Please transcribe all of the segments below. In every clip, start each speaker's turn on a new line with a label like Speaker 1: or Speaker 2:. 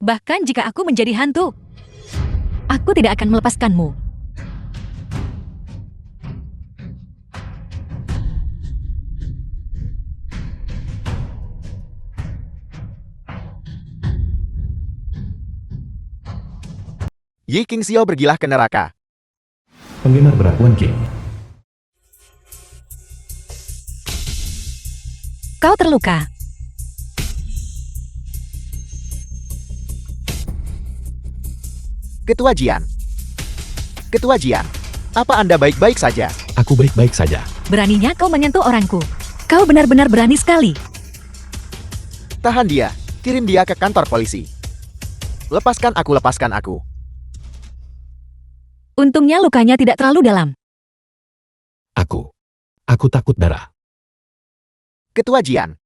Speaker 1: Bahkan jika aku menjadi hantu, aku tidak akan melepaskanmu.
Speaker 2: Yi Qingxiao bergilah ke neraka.
Speaker 3: Penggemar berat Wan Qing.
Speaker 1: Kau terluka.
Speaker 2: Ketua Jian. Ketua Jian, apa Anda baik-baik saja?
Speaker 3: Aku baik-baik saja.
Speaker 1: Beraninya kau menyentuh orangku. Kau benar-benar berani sekali.
Speaker 2: Tahan dia, kirim dia ke kantor polisi. Lepaskan aku.
Speaker 1: Untungnya lukanya tidak terlalu dalam.
Speaker 3: Aku takut darah.
Speaker 2: Ketua Jian.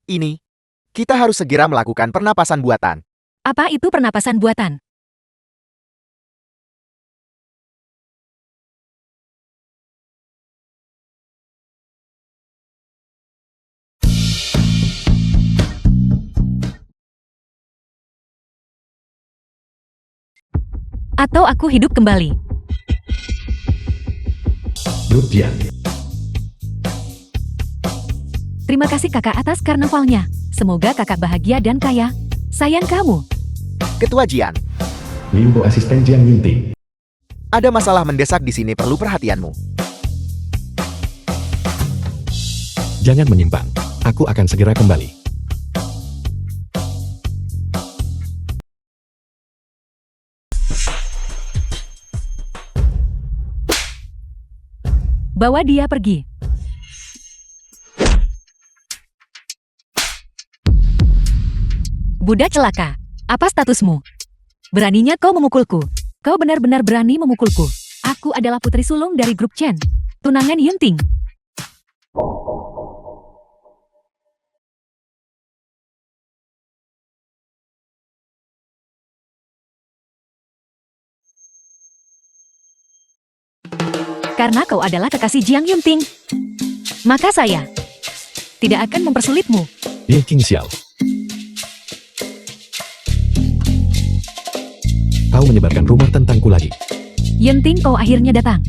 Speaker 2: Ini, kita harus segera melakukan pernapasan buatan.
Speaker 1: Apa itu pernapasan buatan? Atau aku hidup kembali.
Speaker 3: Grup Jian.
Speaker 1: Terima kasih kakak atas karnavalnya. Semoga kakak bahagia dan kaya. Sayang kamu.
Speaker 2: Ketua Jian,
Speaker 3: Limbo asisten Jian Yunting.
Speaker 2: ada masalah mendesak di sini, perlu perhatianmu.
Speaker 3: Jangan menyimpang. Aku akan segera kembali.
Speaker 1: Bawa dia pergi. Budak celaka. Apa statusmu? Beraninya kau memukulku. Kau benar-benar berani memukulku. Aku adalah putri sulung dari grup Chen. Tunangan Yunting. Karena kau adalah kekasih Jiang Yunting, maka saya tidak akan mempersulitmu.
Speaker 3: Yi Qingxiao. Kau menyebarkan rumor tentangku lagi.
Speaker 1: Yunting, kau akhirnya datang.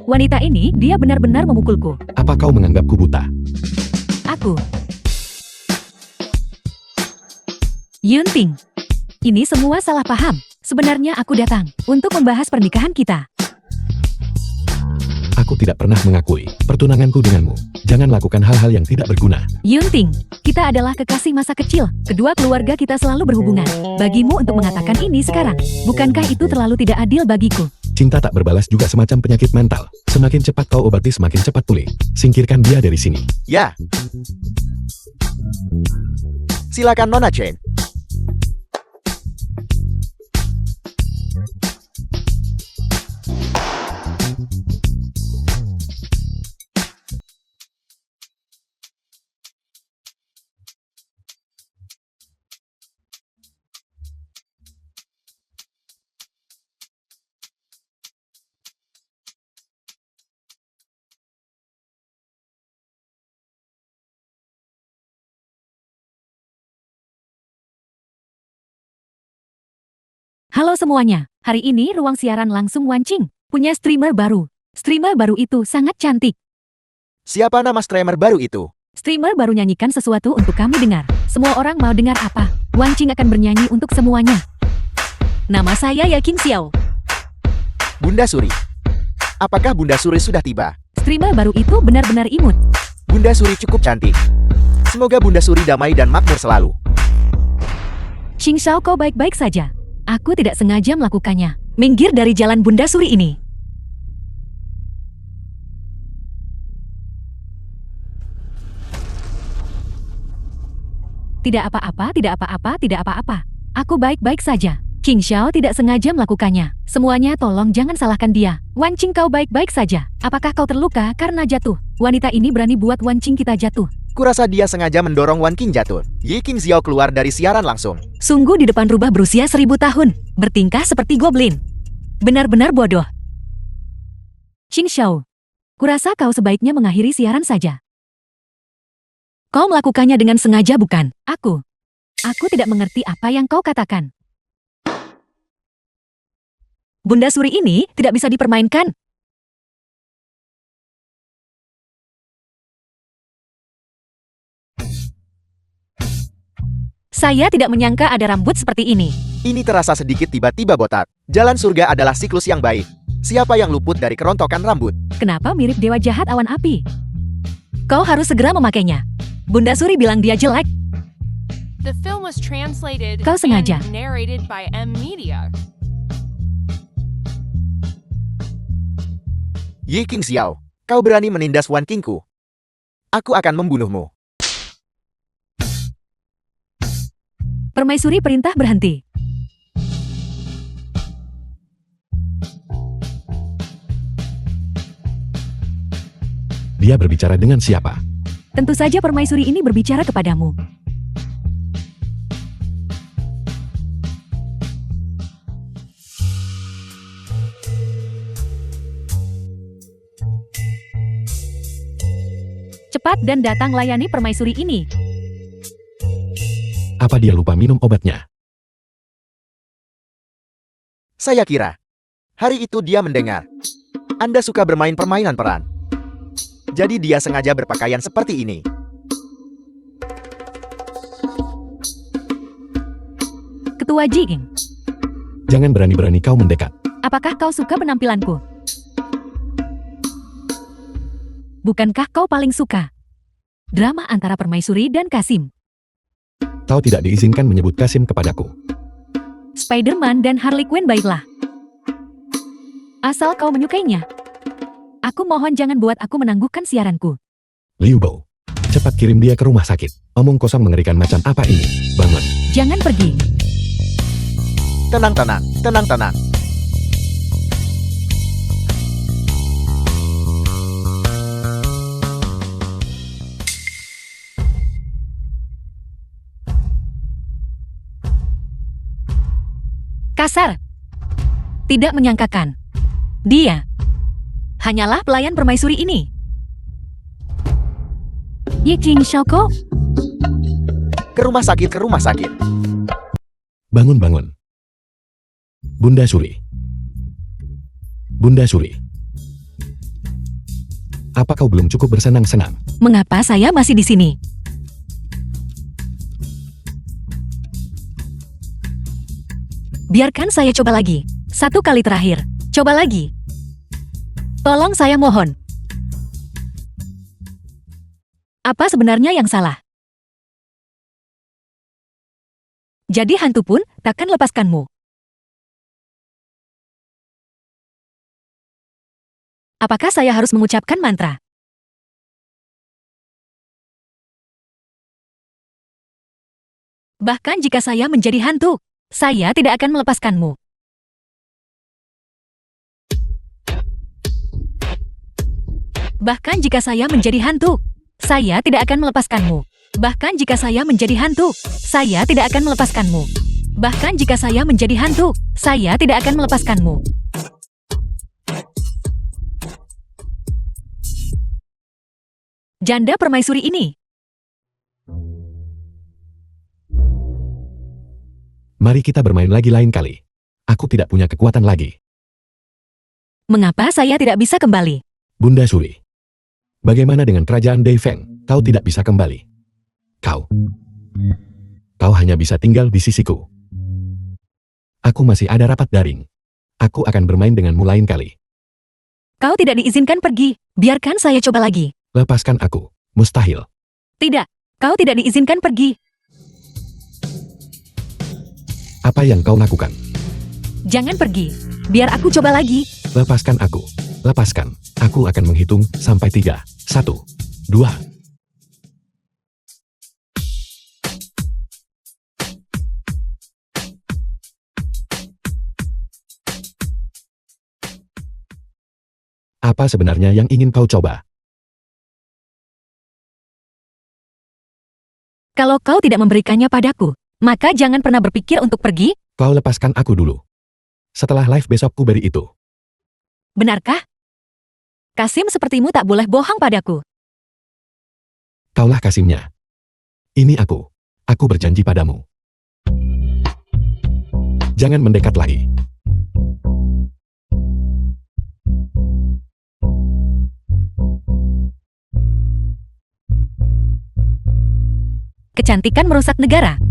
Speaker 1: Wanita ini, dia benar-benar memukulku.
Speaker 3: Apa kau menganggapku buta?
Speaker 1: Aku. Yunting, ini semua salah paham. Sebenarnya aku datang untuk membahas pernikahan kita.
Speaker 3: Aku tidak pernah mengakui pertunanganku denganmu. Jangan lakukan hal-hal yang tidak berguna.
Speaker 1: Yunting, kita adalah kekasih masa kecil. Kedua keluarga kita selalu berhubungan. Bagimu untuk mengatakan ini sekarang, bukankah itu terlalu tidak adil bagiku?
Speaker 3: Cinta tak berbalas juga semacam penyakit mental. Semakin cepat kau obati, semakin cepat pulih. Singkirkan dia dari sini.
Speaker 2: Ya. Silakan Nona Chen.
Speaker 1: Halo semuanya, hari ini ruang siaran langsung Wan Qing punya streamer baru. Streamer baru itu sangat cantik.
Speaker 2: Siapa nama streamer baru itu?
Speaker 1: Streamer baru nyanyikan sesuatu untuk kamu dengar. Semua orang mau dengar apa? Wan Qing akan bernyanyi untuk semuanya. Nama saya Yi Qingxiao.
Speaker 2: Bunda Suri. Apakah Bunda Suri sudah tiba?
Speaker 1: Streamer baru itu benar-benar imut.
Speaker 2: Bunda Suri cukup cantik. Semoga Bunda Suri damai dan makmur selalu.
Speaker 1: Qingxiao, kau baik-baik saja. Aku tidak sengaja melakukannya. Minggir dari jalan Bunda Suri ini. Tidak apa-apa, tidak apa-apa, tidak apa-apa. Aku baik-baik saja. Qingxiao tidak sengaja melakukannya. Semuanya tolong jangan salahkan dia. Wan Qing, kau baik-baik saja. Apakah kau terluka karena jatuh? Wanita ini berani buat Wan Qing kita jatuh.
Speaker 2: Kurasa dia sengaja mendorong Wan Qing jatuh. Yi Qingxiao keluar dari siaran langsung.
Speaker 1: Sungguh di depan rubah berusia 1000 tahun. Bertingkah seperti goblin. Benar-benar bodoh. Qingxiao, kurasa kau sebaiknya mengakhiri siaran saja. Kau melakukannya dengan sengaja bukan? Aku. Aku tidak mengerti apa yang kau katakan. Bunda Suri ini tidak bisa dipermainkan. Saya tidak menyangka ada rambut seperti ini.
Speaker 2: Ini terasa sedikit tiba-tiba botak. Jalan surga adalah siklus yang baik. Siapa yang luput dari kerontokan rambut?
Speaker 1: Kenapa mirip dewa jahat awan api? Kau harus segera memakainya. Bunda Suri bilang dia jelek.
Speaker 4: The film was translated
Speaker 1: Kau sengaja.
Speaker 4: and narrated by M Media.
Speaker 2: Yi King Xiao, kau berani menindas Wan Qingku? Aku akan membunuhmu.
Speaker 1: Permaisuri perintah berhenti.
Speaker 3: Dia berbicara dengan siapa?
Speaker 1: Tentu saja permaisuri ini berbicara kepadamu. Cepat dan datang layani permaisuri ini.
Speaker 3: Apa dia lupa minum obatnya?
Speaker 2: Saya kira. Hari itu dia mendengar. Anda suka bermain permainan peran. Jadi dia sengaja berpakaian seperti ini.
Speaker 1: Ketua Jing,
Speaker 3: Jangan berani-berani kau mendekat.
Speaker 1: apakah kau suka penampilanku? Bukankah kau paling suka drama antara permaisuri dan Kasim?
Speaker 3: Kau tidak diizinkan menyebut Kasim kepadaku.
Speaker 1: Spider-Man dan Harley Quinn baiklah. Asal kau menyukainya. Aku mohon jangan buat aku menangguhkan siaranku.
Speaker 3: Liu Bo, cepat kirim dia ke rumah sakit. Omong kosong mengerikan macam apa ini? Bangun.
Speaker 1: Jangan pergi.
Speaker 2: Tenang, tenang, tenang, tenang.
Speaker 1: Kasar. Tidak menyangkakan. Dia hanyalah pelayan permaisuri ini. Ye Jing Xiaoko,
Speaker 2: Ke rumah sakit, ke rumah sakit.
Speaker 3: Bangun, bangun. Bunda Suri. Bunda Suri. Apa kau belum cukup bersenang-senang?
Speaker 1: mengapa saya masih di sini? Biarkan saya coba lagi. Satu kali terakhir. Coba lagi. Tolong saya mohon. Apa sebenarnya yang salah? Jadi hantu pun takkan lepaskanmu. Apakah saya harus mengucapkan mantra? Bahkan jika saya menjadi hantu, saya tidak akan melepaskanmu. Bahkan jika saya menjadi hantu, saya tidak akan melepaskanmu. Bahkan jika saya menjadi hantu, saya tidak akan melepaskanmu. Bahkan jika saya menjadi hantu, saya tidak akan melepaskanmu. Janda permaisuri ini.
Speaker 3: Mari kita bermain lagi lain kali. Aku tidak punya kekuatan lagi.
Speaker 1: Mengapa saya tidak bisa kembali?
Speaker 3: Bunda Suri. Bagaimana dengan kerajaan Deifeng? Kau tidak bisa kembali. Kau hanya bisa tinggal di sisiku. Aku masih ada rapat daring. Aku akan bermain denganmu lain kali.
Speaker 1: Kau tidak diizinkan pergi. Biarkan saya coba lagi.
Speaker 3: Lepaskan aku. Mustahil.
Speaker 1: Tidak, kau tidak diizinkan pergi.
Speaker 3: Apa yang kau lakukan?
Speaker 1: Jangan pergi. Biar aku coba lagi.
Speaker 3: Lepaskan aku. Lepaskan. Aku akan menghitung sampai 3. 1, 2. Apa sebenarnya yang ingin kau coba?
Speaker 1: Kalau kau tidak memberikannya padaku, maka jangan pernah berpikir untuk pergi.
Speaker 3: Kau lepaskan aku dulu. Setelah live besok ku beri itu.
Speaker 1: Benarkah? Kasim sepertimu tak boleh bohong padaku.
Speaker 3: Kaulah Kasimnya. Ini aku. Aku berjanji padamu. Jangan mendekat lagi.
Speaker 1: Kecantikan merusak negara.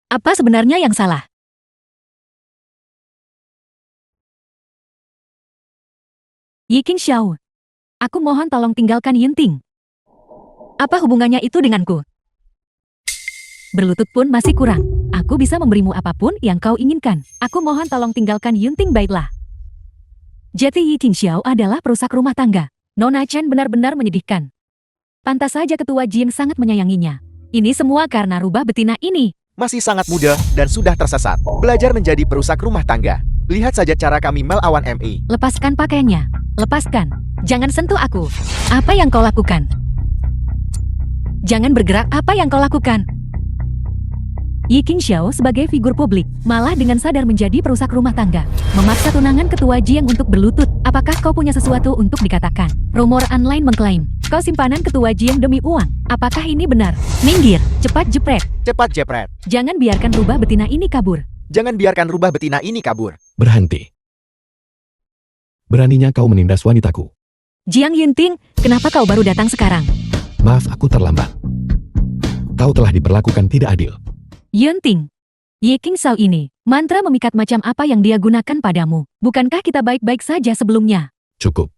Speaker 1: Apa sebenarnya yang salah? Yi Qingxiao, aku mohon tolong tinggalkan Yunting. Apa hubungannya itu denganku? Berlutut pun masih kurang. Aku bisa memberimu apapun yang kau inginkan. Aku mohon tolong tinggalkan Yunting baiklah. Jadi Yi Qingxiao adalah perusak rumah tangga. Nona Chen benar-benar menyedihkan. Pantas saja ketua Jing sangat menyayanginya. Ini semua karena rubah betina ini.
Speaker 2: Masih sangat muda dan sudah tersesat. Belajar menjadi perusak rumah tangga. Lihat saja cara kami melawan MI.
Speaker 1: Lepaskan pakaiannya. Lepaskan. Jangan sentuh aku. Apa yang kau lakukan? Jangan bergerak. Apa yang kau lakukan? Yi Qingxiao sebagai figur publik, malah dengan sadar menjadi perusak rumah tangga. Memaksa tunangan ketua Jiang untuk berlutut. Apakah kau punya sesuatu untuk dikatakan? Rumor online mengklaim, kau simpanan ketua Jiang demi uang. Apakah ini benar? Minggir, cepat jepret.
Speaker 2: Cepat jepret.
Speaker 1: Jangan biarkan rubah betina ini kabur.
Speaker 2: Jangan biarkan rubah betina ini kabur.
Speaker 3: Berhenti. Beraninya kau menindas wanitaku.
Speaker 1: Jiang Yunting, kenapa kau baru datang sekarang?
Speaker 3: Maaf, aku terlambat. Kau telah diperlakukan tidak adil.
Speaker 1: Yunting, Yi Qingxiao ini, mantra memikat macam apa yang dia gunakan padamu? Bukankah kita baik-baik saja sebelumnya?
Speaker 3: Cukup.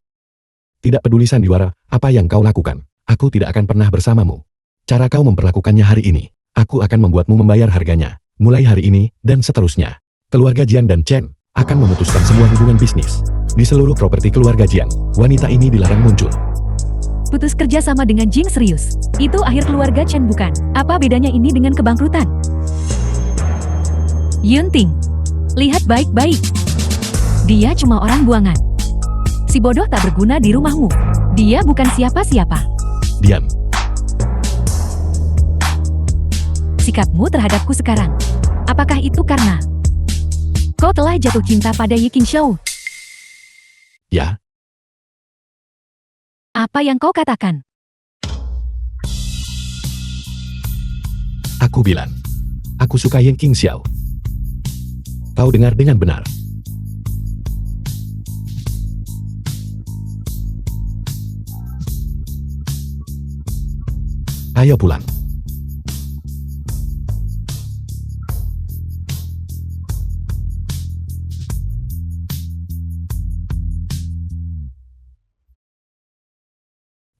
Speaker 3: Tidak peduli sandiwara, apa yang kau lakukan, aku tidak akan pernah bersamamu. Cara kau memperlakukannya hari ini, aku akan membuatmu membayar harganya. Mulai hari ini, dan seterusnya. Keluarga Jiang dan Chen akan memutuskan semua hubungan bisnis. Di seluruh properti keluarga Jiang, wanita ini dilarang muncul.
Speaker 1: Putus kerja sama dengan Jing serius. Itu akhir keluarga Chen bukan? Apa bedanya ini dengan kebangkrutan? Yunting, lihat baik-baik. Dia cuma orang buangan. Si bodoh tak berguna di rumahmu. Dia bukan siapa-siapa.
Speaker 3: Diam.
Speaker 1: Sikapmu terhadapku sekarang. Apakah itu karena kau telah jatuh cinta pada Yi Qingxiao?
Speaker 3: Ya,
Speaker 1: Apa yang kau katakan?
Speaker 3: aku bilang. Aku suka Yi Qingxiao. Kau dengar dengan benar. Ayo pulang.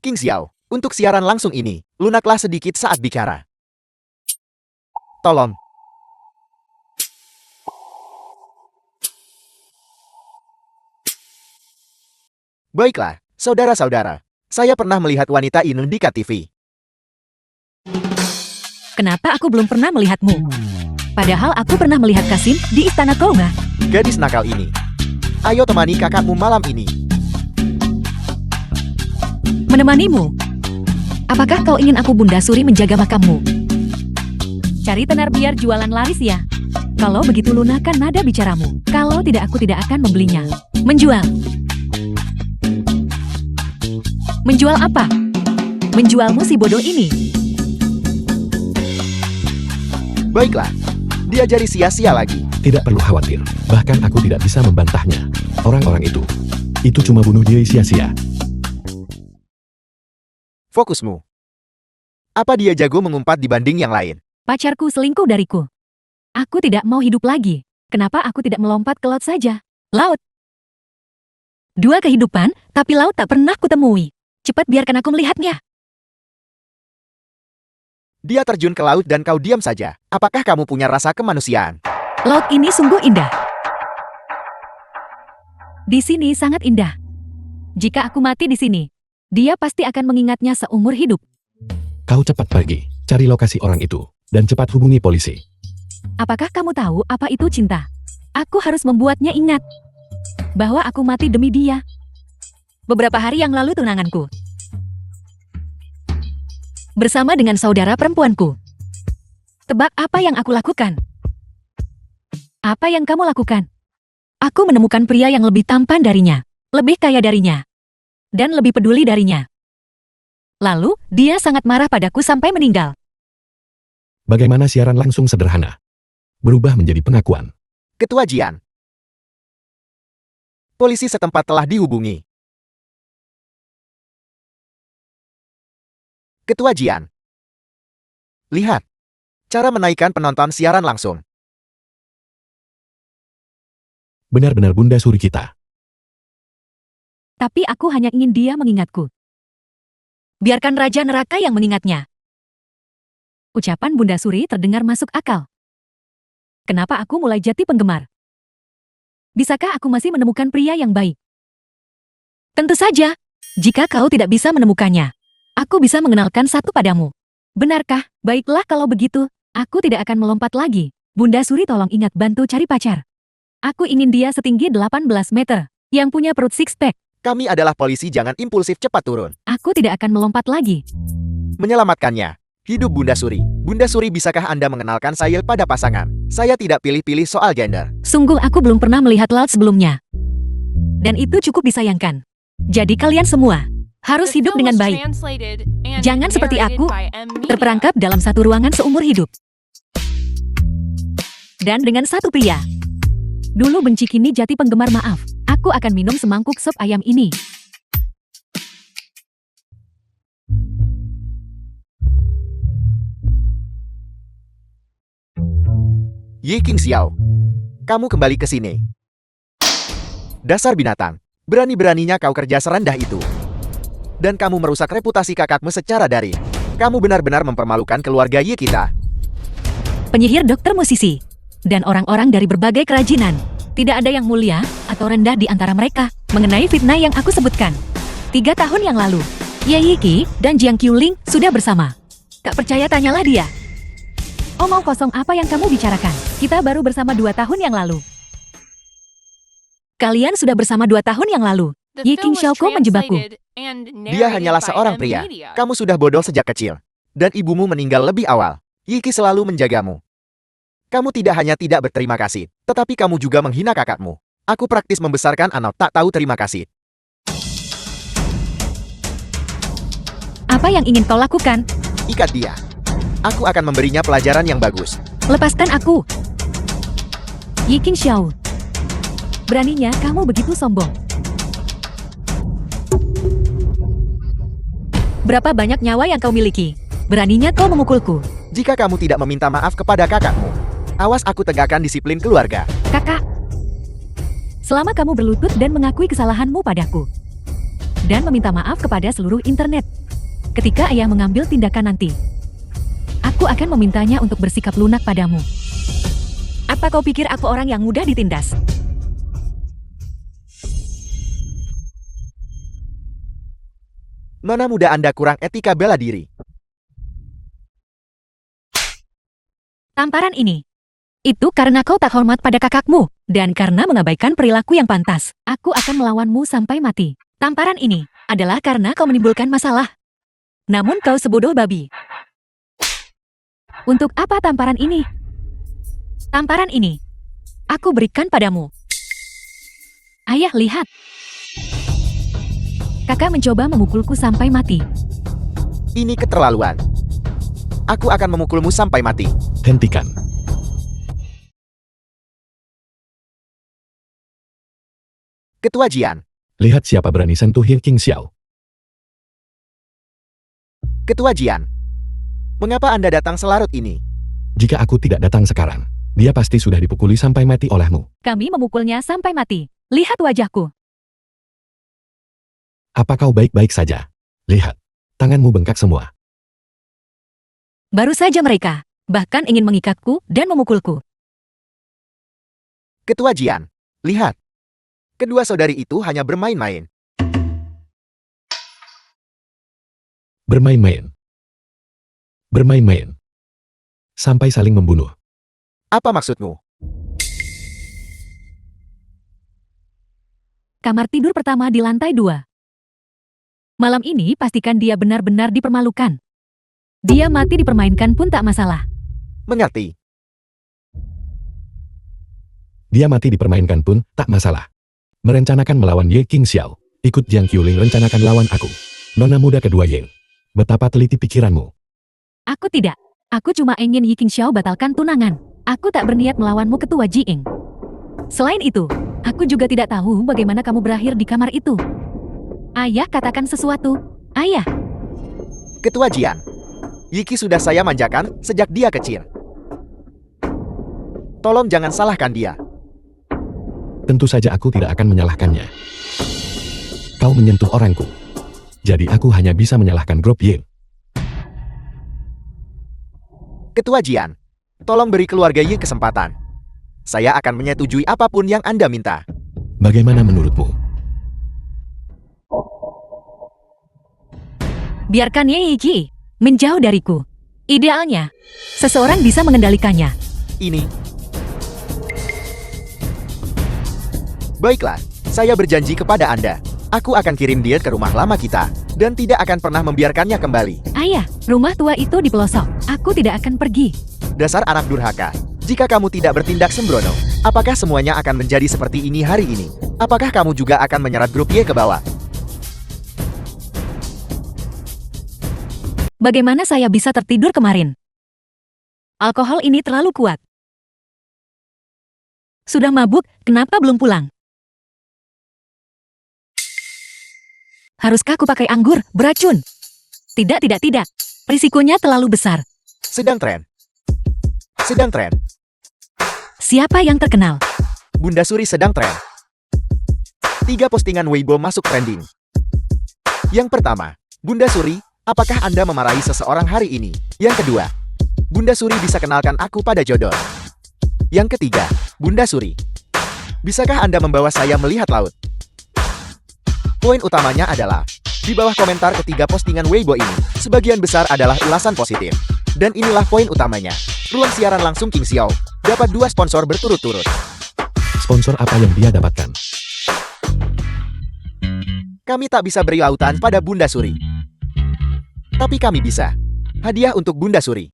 Speaker 2: Qingxiao, untuk siaran langsung ini, lunaklah sedikit saat bicara. Tolong. Baiklah, saudara-saudara. Saya pernah melihat wanita ini di KTV.
Speaker 1: Kenapa aku belum pernah melihatmu? Padahal aku pernah melihat Kasim di istana Konga.
Speaker 2: Gadis nakal ini. Ayo temani kakakmu malam ini.
Speaker 1: Menemanimu? Apakah kau ingin aku Bunda Suri menjaga makammu? Cari tenar biar jualan laris ya. Kalau begitu lunakan nada bicaramu. Kalau tidak aku tidak akan membelinya. Menjual. Menjual apa? Menjualmu si bodoh ini.
Speaker 2: Baiklah, diajari sia-sia lagi.
Speaker 3: Tidak perlu khawatir. Bahkan aku tidak bisa membantahnya. Orang-orang itu cuma bunuh diri sia-sia.
Speaker 2: Fokusmu. Apa dia jago mengumpat dibanding yang lain?
Speaker 1: Pacarku selingkuh dariku. Aku tidak mau hidup lagi. Kenapa aku tidak melompat ke laut saja? Laut. Dua kehidupan, tapi laut tak pernah kutemui. Cepat biarkan aku melihatnya.
Speaker 2: Dia terjun ke laut dan kau diam saja. Apakah kamu punya rasa kemanusiaan?
Speaker 1: Laut ini sungguh indah. Di sini sangat indah. Jika aku mati di sini, dia pasti akan mengingatnya seumur hidup.
Speaker 3: Kau cepat pergi, cari lokasi orang itu, dan cepat hubungi polisi.
Speaker 1: Apakah kamu tahu apa itu cinta? Aku harus membuatnya ingat bahwa aku mati demi dia. Beberapa hari yang lalu tunanganku bersama dengan saudara perempuanku. Tebak apa yang aku lakukan? Apa yang kamu lakukan? Aku menemukan pria yang lebih tampan darinya, lebih kaya darinya, dan lebih peduli darinya. Lalu, dia sangat marah padaku sampai meninggal.
Speaker 3: Bagaimana siaran langsung sederhana berubah menjadi pengakuan?
Speaker 2: Ketua Jian. Polisi setempat telah dihubungi. Ketua Jian. Lihat. Cara menaikkan penonton siaran langsung.
Speaker 3: Benar-benar Bunda Suri kita.
Speaker 1: Tapi aku hanya ingin dia mengingatku. Biarkan Raja Neraka yang mengingatnya. Ucapan Bunda Suri terdengar masuk akal. Kenapa aku mulai jatuh penggemar? Bisakah aku masih menemukan pria yang baik? Tentu saja. Jika kau tidak bisa menemukannya, aku bisa mengenalkan satu padamu. Benarkah? Baiklah kalau begitu, aku tidak akan melompat lagi. Bunda Suri tolong ingat bantu cari pacar. Aku ingin dia setinggi 18 meter, yang punya perut six-pack.
Speaker 2: Kami adalah polisi, jangan impulsif, cepat turun.
Speaker 1: Aku tidak akan melompat lagi.
Speaker 2: Menyelamatkannya. Hidup Bunda Suri. Bunda Suri, bisakah Anda mengenalkan saya pada pasangan? Saya tidak pilih-pilih soal gender.
Speaker 1: Sungguh aku belum pernah melihat laut sebelumnya. Dan itu cukup disayangkan. Jadi kalian semua harus
Speaker 4: The
Speaker 1: hidup
Speaker 4: film
Speaker 1: dengan
Speaker 4: was
Speaker 1: baik.
Speaker 4: translated and
Speaker 1: Jangan seperti
Speaker 4: narrated
Speaker 1: aku,
Speaker 4: by M. Media.
Speaker 1: terperangkap dalam satu ruangan seumur hidup. Dan dengan satu pria. Dulu benci, kini jati penggemar. Maaf, aku akan minum semangkuk sop ayam ini.
Speaker 2: Ye King Xiao. Kamu kembali ke sini. Dasar binatang. Berani-beraninya kau kerja serendah itu. Dan kamu merusak reputasi kakakmu secara daring. Kamu benar-benar mempermalukan keluarga Ye kita.
Speaker 1: Penyihir, dokter, musisi, dan orang-orang dari berbagai kerajinan. Tidak ada yang mulia atau rendah di antara mereka. Mengenai fitnah yang aku sebutkan 3 tahun yang lalu, Ye Yiki dan Jiang Qiuling sudah bersama. Tak percaya, tanyalah dia. Omong kosong apa yang kamu bicarakan? Kita baru bersama 2 tahun yang lalu. Kalian sudah bersama 2 tahun yang lalu.
Speaker 4: The
Speaker 1: Ye
Speaker 4: film
Speaker 1: King
Speaker 4: was
Speaker 1: Xiaoko menjebakku.
Speaker 4: translated and
Speaker 2: Dia
Speaker 4: narrated
Speaker 2: hanyalah
Speaker 4: by
Speaker 2: seorang
Speaker 4: M.
Speaker 2: pria.
Speaker 4: Media.
Speaker 2: Kamu sudah bodoh sejak kecil. Dan ibumu meninggal lebih awal. Yiki selalu menjagamu. Kamu tidak hanya tidak berterima kasih, tetapi kamu juga menghina kakakmu. Aku praktis membesarkan anak tak tahu terima kasih.
Speaker 1: Apa yang ingin kau lakukan?
Speaker 2: Ikat dia. Aku akan memberinya pelajaran yang bagus.
Speaker 1: Lepaskan aku. Ye King Xiao. Beraninya kamu begitu sombong. Berapa banyak nyawa yang kau miliki? Beraninya kau memukulku.
Speaker 2: Jika kamu tidak meminta maaf kepada kakakmu, awas aku tegakkan disiplin keluarga.
Speaker 1: Kakak. Selama kamu berlutut dan mengakui kesalahanmu padaku. Dan meminta maaf kepada seluruh internet. Ketika ayah mengambil tindakan nanti, aku akan memintanya untuk bersikap lunak padamu. Apa kau pikir aku orang yang mudah ditindas?
Speaker 2: Nona muda Anda kurang etika bela diri.
Speaker 1: Tamparan ini. Itu karena kau tak hormat pada kakakmu, dan karena mengabaikan perilaku yang pantas. Aku akan melawanmu sampai mati. Tamparan ini adalah karena kau menimbulkan masalah. Namun kau sebodoh babi. Untuk apa tamparan ini? Tamparan ini aku berikan padamu. Ayah, lihat. Kakak mencoba memukulku sampai mati.
Speaker 2: Ini keterlaluan. Aku akan memukulmu sampai mati.
Speaker 3: Hentikan.
Speaker 2: Ketua Jian.
Speaker 3: Lihat siapa berani sentuh Ye King Xiao.
Speaker 2: Ketua Jian. Mengapa Anda datang selarut ini?
Speaker 3: Jika aku tidak datang sekarang, dia pasti sudah dipukuli sampai mati olehmu.
Speaker 1: Kami memukulnya sampai mati. Lihat wajahku.
Speaker 3: Apa kau baik-baik saja? Lihat, tanganmu bengkak semua.
Speaker 1: Baru saja mereka bahkan ingin mengikatku dan memukulku.
Speaker 2: Ketua Jian. Lihat. Kedua saudari itu hanya bermain-main.
Speaker 3: Bermain-main. Bermain-main. Sampai saling membunuh.
Speaker 2: Apa maksudmu?
Speaker 1: Kamar tidur pertama di lantai 2. Malam ini pastikan dia benar-benar dipermalukan. Dia mati dipermainkan pun tak masalah.
Speaker 2: Mengerti.
Speaker 3: Dia mati dipermainkan pun tak masalah. Merencanakan melawan Ye King Xiao. Ikut Jiang Qiuling rencanakan lawan aku. Nona muda kedua Ye. Betapa teliti pikiranmu.
Speaker 1: Aku tidak. Aku cuma ingin Yi Qingxiao batalkan tunangan. Aku tak berniat melawanmu Ketua Jiing. Selain itu, aku juga tidak tahu bagaimana kamu berakhir di kamar itu. Ayah, katakan sesuatu. Ayah.
Speaker 2: Ketua Jian, Yiki sudah saya manjakan sejak dia kecil. Tolong jangan salahkan dia.
Speaker 3: Tentu saja aku tidak akan menyalahkannya. Kau menyentuh orangku. Jadi aku hanya bisa menyalahkan Grup Ying.
Speaker 2: Ketua Jian, tolong beri keluarga Yi kesempatan. Saya akan menyetujui apapun yang Anda minta.
Speaker 3: Bagaimana menurutmu?
Speaker 1: Biarkan Ye Ji menjauh dariku. Idealnya, seseorang bisa mengendalikannya.
Speaker 2: Ini. Baiklah, saya berjanji kepada Anda. Aku akan kirim dia ke rumah lama kita, dan tidak akan pernah membiarkannya kembali.
Speaker 1: Ayah, rumah tua itu di pelosok. Aku tidak akan pergi.
Speaker 2: Dasar anak durhaka. Jika kamu tidak bertindak sembrono, apakah semuanya akan menjadi seperti ini hari ini? Apakah kamu juga akan menyeret grup Y ke bawah?
Speaker 1: Bagaimana saya bisa tertidur kemarin? Alkohol ini terlalu kuat. Sudah mabuk, kenapa belum pulang? Haruskah aku pakai anggur, beracun? Tidak. Risikonya terlalu besar.
Speaker 2: Sedang tren.
Speaker 1: Siapa yang terkenal?
Speaker 2: Bunda Suri sedang tren. 3 postingan Weibo masuk trending. Yang pertama, Bunda Suri, apakah Anda memarahi seseorang hari ini? Yang kedua, Bunda Suri bisa kenalkan aku pada jodoh. Yang ketiga, Bunda Suri, bisakah Anda membawa saya melihat laut? Poin utamanya adalah, di bawah komentar ketiga postingan Weibo ini, sebagian besar adalah ulasan positif. Dan inilah poin utamanya. Ruang siaran langsung Qingxiao dapat 2 sponsor berturut-turut.
Speaker 3: Sponsor apa yang dia dapatkan?
Speaker 2: Kami tak bisa beri lautan pada Bunda Suri. Tapi kami bisa. Hadiah untuk Bunda Suri.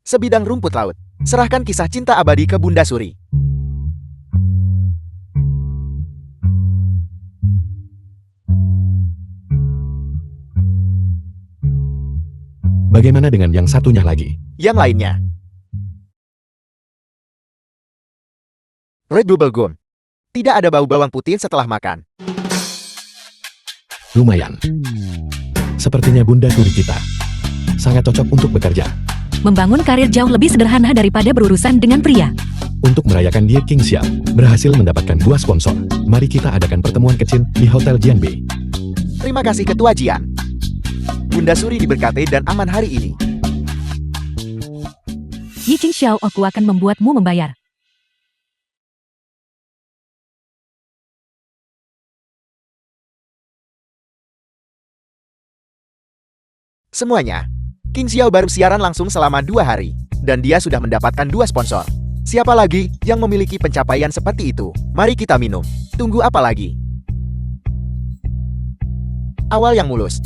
Speaker 2: Sebidang rumput laut. Serahkan kisah cinta abadi ke Bunda Suri.
Speaker 3: Bagaimana dengan yang satunya lagi?
Speaker 2: Yang lainnya. Red Bubble Gum. Tidak ada bau bawang putih setelah makan.
Speaker 3: Lumayan. Sepertinya Bunda Suri kita sangat cocok untuk bekerja.
Speaker 1: Membangun karir jauh lebih sederhana daripada berurusan dengan pria.
Speaker 3: Untuk merayakan Ye Qingxiao berhasil mendapatkan 2 sponsor. Mari kita adakan pertemuan kecil di Hotel Jianbei.
Speaker 2: Terima kasih Ketua Jian. Bunda Suri diberkati dan aman hari ini.
Speaker 1: Yi Qingxiao, aku akan membuatmu membayar.
Speaker 2: Semuanya. Qingxiao baru siaran langsung selama 2 hari. Dan dia sudah mendapatkan 2 sponsor. Siapa lagi yang memiliki pencapaian seperti itu? Mari kita minum. Tunggu apa lagi? Awal yang mulus.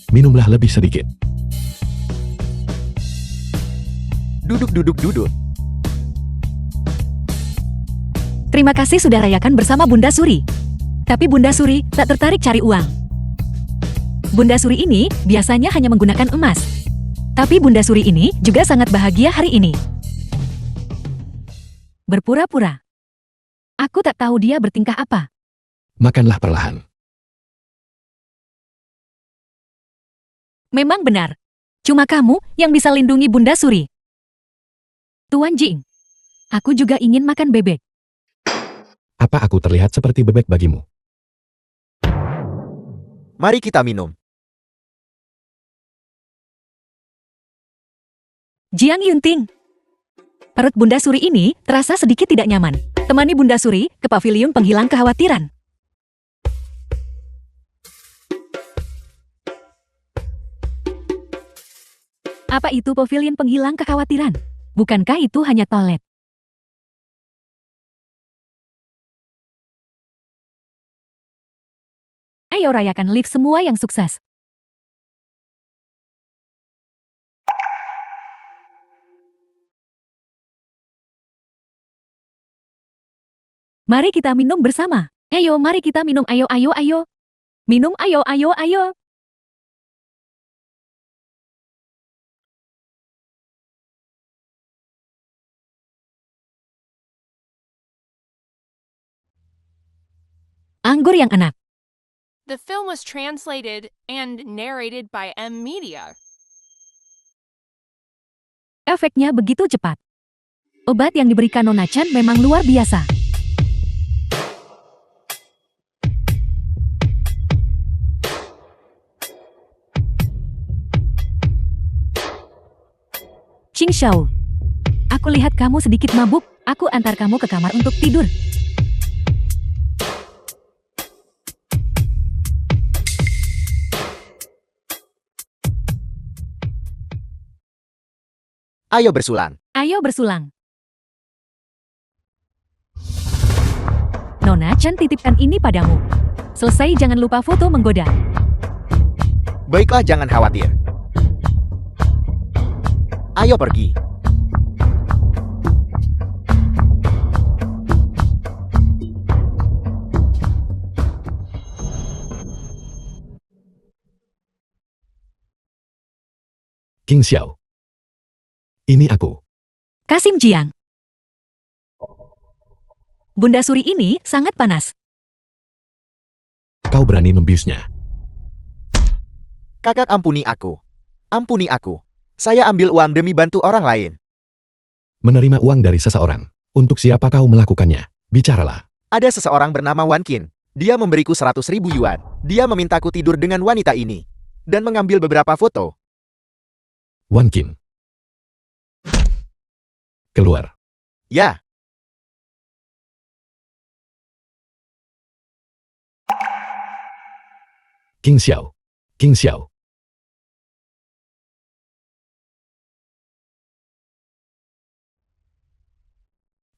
Speaker 3: Minumlah lebih sedikit.
Speaker 2: Duduk.
Speaker 1: Terima kasih sudah rayakan bersama Bunda Suri. Tapi Bunda Suri tak tertarik cari uang. Bunda Suri ini biasanya hanya menggunakan emas. Tapi Bunda Suri ini juga sangat bahagia hari ini. Berpura-pura. Aku tak tahu dia bertingkah apa.
Speaker 3: Makanlah perlahan.
Speaker 1: Memang benar. Cuma kamu yang bisa lindungi Bunda Suri. Tuan Jing, aku juga ingin makan bebek.
Speaker 3: Apa aku terlihat seperti bebek bagimu?
Speaker 2: Mari kita minum.
Speaker 1: Jiang Yunting. Perut Bunda Suri ini terasa sedikit tidak nyaman. Temani Bunda Suri ke pavilion penghilang kekhawatiran. Apa itu pavilion penghilang kekhawatiran? Bukankah itu hanya toilet? Ayo rayakan lift semua yang sukses. Mari kita minum bersama. Ayo, mari kita minum. Ayo. Minum, ayo. Anggur yang enak.
Speaker 4: The film was translated and narrated by M Media.
Speaker 1: Efeknya begitu cepat. Obat yang diberikan Nona Chen memang luar biasa. Qing Xiao, aku lihat kamu sedikit mabuk. Aku antar kamu ke kamar untuk tidur.
Speaker 2: Ayo bersulang.
Speaker 1: Ayo bersulang. Nona Chen titipkan ini padamu. Selesai, jangan lupa foto menggoda.
Speaker 2: Baiklah, jangan khawatir. Ayo pergi.
Speaker 3: Qing Xiao. Ini aku.
Speaker 1: Kasim Jiang. Bunda Suri ini sangat panas.
Speaker 3: Kau berani membiusnya.
Speaker 2: Kakak, ampuni aku. Ampuni aku. Saya ambil uang demi bantu orang lain.
Speaker 3: Menerima uang dari seseorang. Untuk siapa kau melakukannya? Bicaralah.
Speaker 2: Ada seseorang bernama Wan Qin. Dia memberiku 100.000 yuan. Dia memintaku tidur dengan wanita ini. Dan mengambil beberapa foto.
Speaker 3: Wan Qin. Keluar.
Speaker 2: Ya.
Speaker 3: Qing Xiao. Qing Xiao.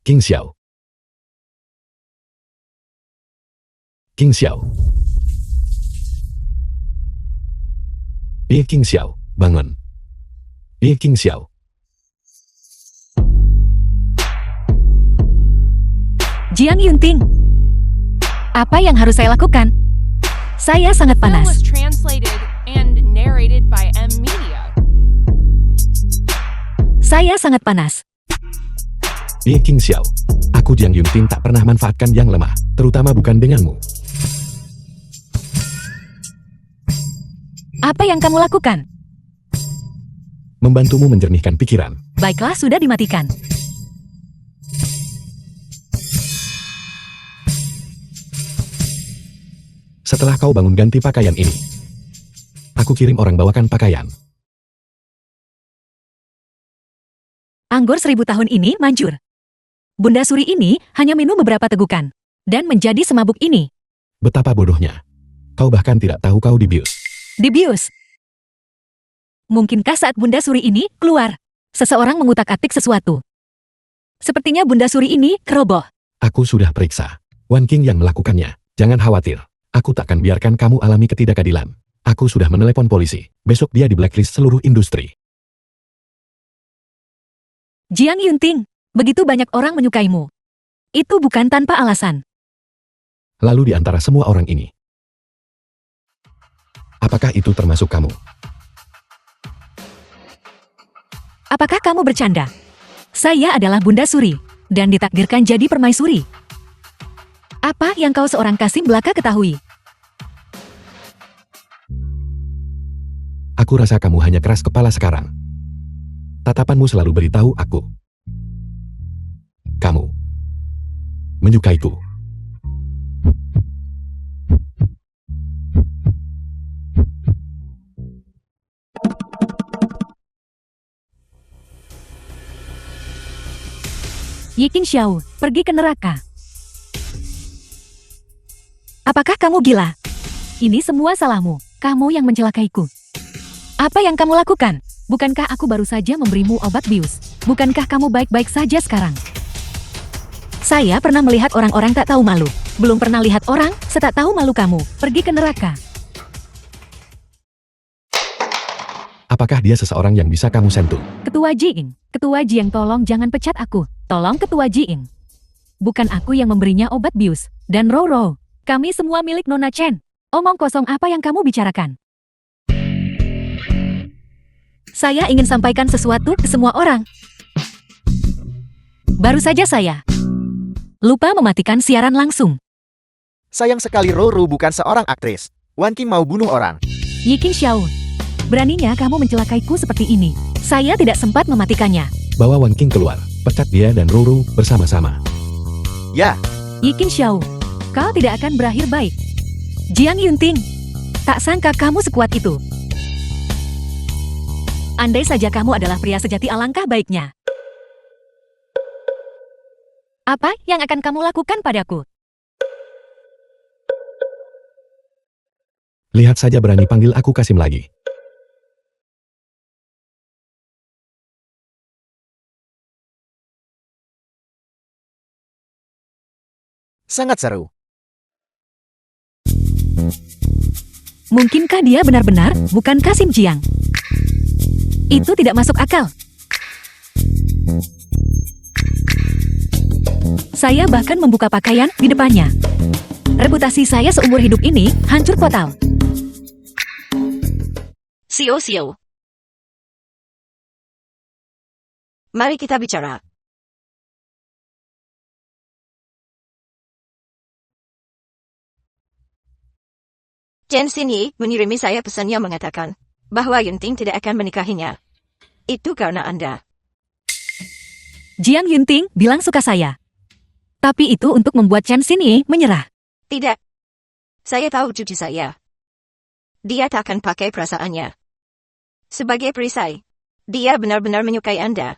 Speaker 3: Qing Xiao. Qing Xiao. Qing Xiao, bangun. Qing Xiao.
Speaker 1: Jiang Yunting. Apa yang harus saya lakukan? Saya sangat
Speaker 4: The film
Speaker 1: panas.
Speaker 4: was translated and narrated by M Media.
Speaker 1: Saya sangat panas.
Speaker 3: Qing Xiao. Aku Jiang Yunting tak pernah manfaatkan yang lemah, terutama bukan denganmu.
Speaker 1: Apa yang kamu lakukan?
Speaker 3: Membantumu menjernihkan pikiran.
Speaker 1: Baiklah, sudah dimatikan.
Speaker 3: Setelah kau bangun ganti pakaian ini. Aku kirim orang bawakan pakaian.
Speaker 1: Anggur 1000 tahun ini manjur. Bunda Suri ini hanya minum beberapa tegukan. Dan menjadi semabuk ini.
Speaker 3: Betapa bodohnya. Kau bahkan tidak tahu kau dibius.
Speaker 1: Dibius. Mungkinkah saat Bunda Suri ini keluar, seseorang mengutak-atik sesuatu? Sepertinya Bunda Suri ini keroboh.
Speaker 3: Aku sudah periksa. Wan Qing yang melakukannya. Jangan khawatir. Aku takkan biarkan kamu alami ketidakadilan. Aku sudah menelepon polisi. Besok dia di blacklist seluruh industri.
Speaker 1: Jiang Yunting, begitu banyak orang menyukaimu. Itu bukan tanpa alasan.
Speaker 3: Lalu di antara semua orang ini, apakah itu termasuk kamu?
Speaker 1: Apakah kamu bercanda? Saya adalah Bunda Suri, dan ditakdirkan jadi permaisuri. Apa yang kau seorang Kasim belaka ketahui?
Speaker 3: Aku rasa kamu hanya keras kepala sekarang. Tatapanmu selalu beritahu aku. Kamu menyukaiku.
Speaker 1: Qing Xiao, pergi ke neraka. Apakah kamu gila? Ini semua salahmu. Kamu yang mencelakaiku. Apa yang kamu lakukan? Bukankah aku baru saja memberimu obat bius? Bukankah kamu baik-baik saja sekarang? Saya pernah melihat orang-orang tak tahu malu. Belum pernah lihat orang setak tahu malu kamu. Pergi ke neraka.
Speaker 3: Apakah dia seseorang yang bisa kamu sentuh?
Speaker 1: Ketua Jiing, Ketua Jiang, tolong jangan pecat aku. Tolong Ketua Jiing. Bukan aku yang memberinya obat bius. Dan Roro, kami semua milik Nona Chen. Omong kosong apa yang kamu bicarakan? Saya ingin sampaikan sesuatu ke semua orang. Baru saja saya lupa mematikan siaran langsung.
Speaker 2: Sayang sekali Roro bukan seorang aktris. Wan Qing mau bunuh orang.
Speaker 1: Yi Qingxiao, beraninya kamu mencelakaiku seperti ini. Saya tidak sempat mematikannya.
Speaker 3: Bawa Wan Qing keluar. Pecat dia dan Roro bersama-sama.
Speaker 2: Ya,
Speaker 1: Yi Qingxiao, kau tidak akan berakhir baik. Jiang Yunting, tak sangka kamu sekuat itu. Andai saja kamu adalah pria sejati, alangkah baiknya. Apa yang akan kamu lakukan padaku?
Speaker 3: Lihat saja berani panggil aku Kasim lagi.
Speaker 2: sangat seru.
Speaker 1: Mungkinkah dia benar-benar bukan Kasim Jiang? Itu tidak masuk akal. Saya bahkan membuka pakaian di depannya. Reputasi saya seumur hidup ini hancur total.
Speaker 5: Sio. Mari kita bicara. Chen Xinyi menirimi saya pesannya mengatakan bahwa Yunting tidak akan menikahinya. Itu karena Anda.
Speaker 1: Jiang Yunting bilang suka saya. Tapi itu untuk membuat Chen Xinyi menyerah.
Speaker 5: Tidak. Saya tahu cucu saya. Dia tak akan pakai perasaannya. Sebagai perisai, dia benar-benar menyukai Anda.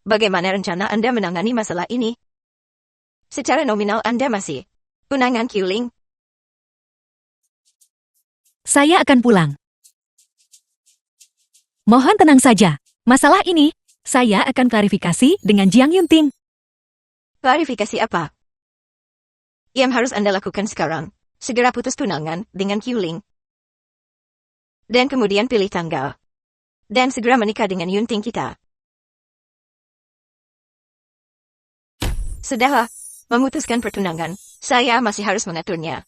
Speaker 5: Bagaimana rencana Anda menangani masalah ini? Secara nominal Anda masih tunangan Qiuling.
Speaker 1: Saya akan pulang. Mohon tenang saja. Masalah ini, saya akan klarifikasi dengan Jiang Yunting.
Speaker 5: Klarifikasi apa? Yang harus Anda lakukan sekarang, segera putus tunangan dengan Qiuling. Dan kemudian pilih tanggal. Dan segera menikah dengan Yunting kita. Sudahlah, memutuskan pertunangan, saya masih harus mengaturnya.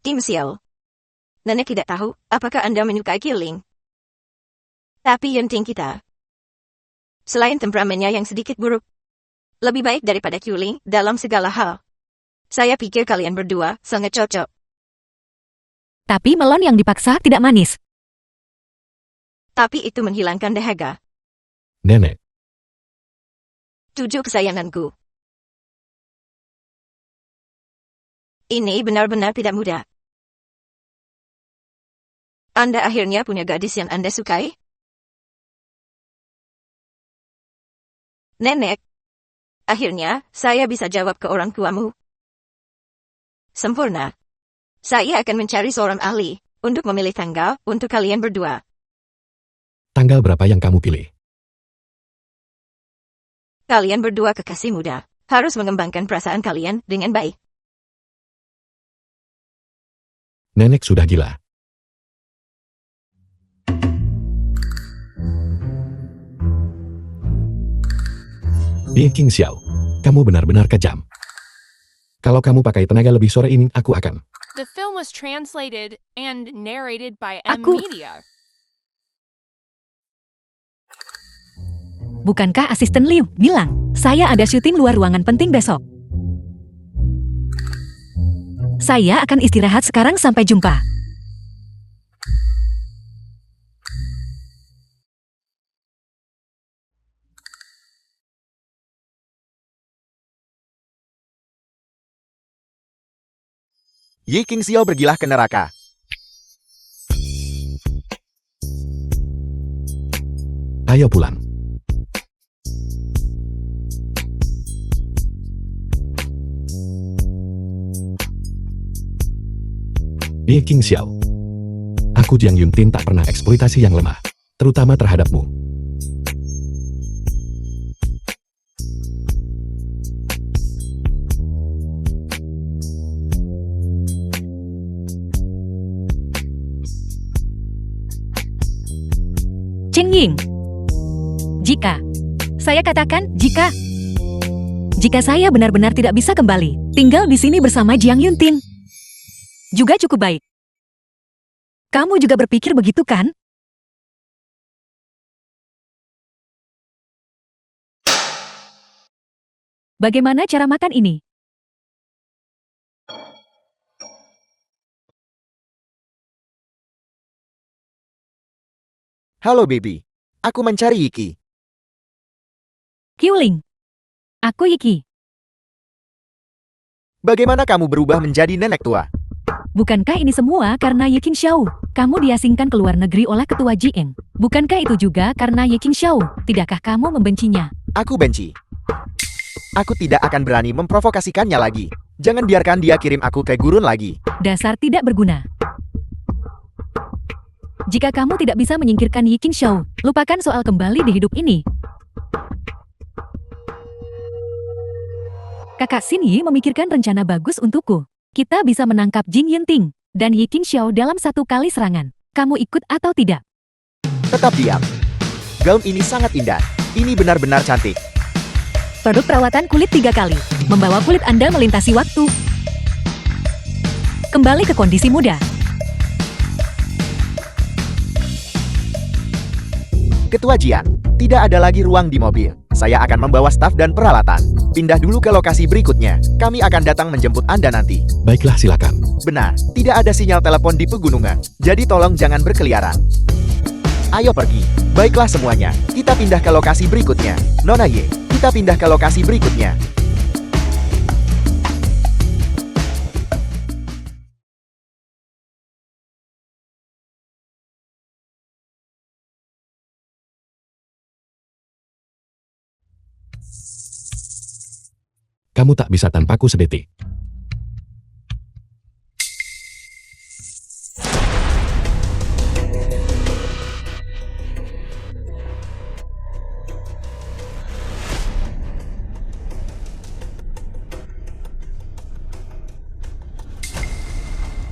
Speaker 5: Tim Xiao. Nenek tidak tahu apakah Anda menyukai Qiuling. Tapi Yunting kita. Selain temperamennya yang sedikit buruk, lebih baik daripada Qiuling dalam segala hal. Saya pikir kalian berdua sangat cocok.
Speaker 1: Tapi melon yang dipaksa tidak manis.
Speaker 5: Tapi itu menghilangkan dahaga.
Speaker 3: Nenek,
Speaker 5: Cucu kesayanganku. Ini benar-benar tidak mudah. Anda akhirnya punya gadis yang Anda sukai? Nenek. Akhirnya, saya bisa jawab ke orang tuamu. Sempurna. Saya akan mencari seorang ahli untuk memilih tanggal untuk kalian berdua.
Speaker 3: tanggal berapa yang kamu pilih?
Speaker 5: Kalian berdua kekasih muda, harus mengembangkan perasaan kalian dengan baik.
Speaker 3: Nenek sudah gila. Ye Qingxiao, kamu benar-benar kejam. Kalau kamu pakai tenaga lebih sore ini, aku akan.
Speaker 4: The film was translated and narrated by M
Speaker 1: Aku-
Speaker 4: Media.
Speaker 1: Bukankah asisten Liu bilang, saya ada syuting luar ruangan penting besok. Saya akan istirahat sekarang, sampai jumpa.
Speaker 2: Ye Qingxiao bergilah ke neraka.
Speaker 3: Ayo pulang. Ye Qingxiao. Aku Jiang Yuntin tak pernah eksploitasi yang lemah, terutama terhadapmu.
Speaker 1: Cheng Ying. Jika saya katakan jika saya benar-benar tidak bisa kembali tinggal di sini bersama Jiang Yunting, juga cukup baik. Kamu juga berpikir begitu kan? Bagaimana cara makan ini?
Speaker 2: Halo baby. Aku mencari Yiki.
Speaker 1: Qiuling. Aku Yiki.
Speaker 2: Bagaimana kamu berubah menjadi nenek tua?
Speaker 1: Bukankah ini semua karena Ye Qingxiao? Kamu diasingkan ke luar negeri oleh ketua Jieng. Bukankah itu juga karena Ye Qingxiao? Tidakkah kamu membencinya?
Speaker 2: Aku benci. Aku tidak akan berani memprovokasikannya lagi. Jangan biarkan dia kirim aku ke gurun lagi.
Speaker 1: Dasar tidak berguna. Jika kamu tidak bisa menyingkirkan Ye Qingxiao, lupakan soal kembali di hidup ini. Kakak Xin Yi memikirkan rencana bagus untukku. Kita bisa menangkap Jing Yunting dan Ye Qingxiao dalam satu kali serangan. Kamu ikut atau tidak?
Speaker 2: Tetap diam. Gaun ini sangat indah. Ini benar-benar cantik.
Speaker 1: Produk perawatan kulit 3 kali, membawa kulit Anda melintasi waktu. Kembali ke kondisi muda.
Speaker 2: Ketua Jian, tidak ada lagi ruang di mobil. Saya akan membawa staf dan peralatan. Pindah dulu ke lokasi berikutnya. Kami akan datang menjemput Anda nanti.
Speaker 3: Baiklah, silakan.
Speaker 2: Benar, tidak ada sinyal telepon di pegunungan. Jadi tolong jangan berkeliaran. Ayo pergi. Baiklah semuanya, kita pindah ke lokasi berikutnya. Nona Ye, kita pindah ke lokasi berikutnya.
Speaker 3: Kamu tak bisa tanpaku sedetik.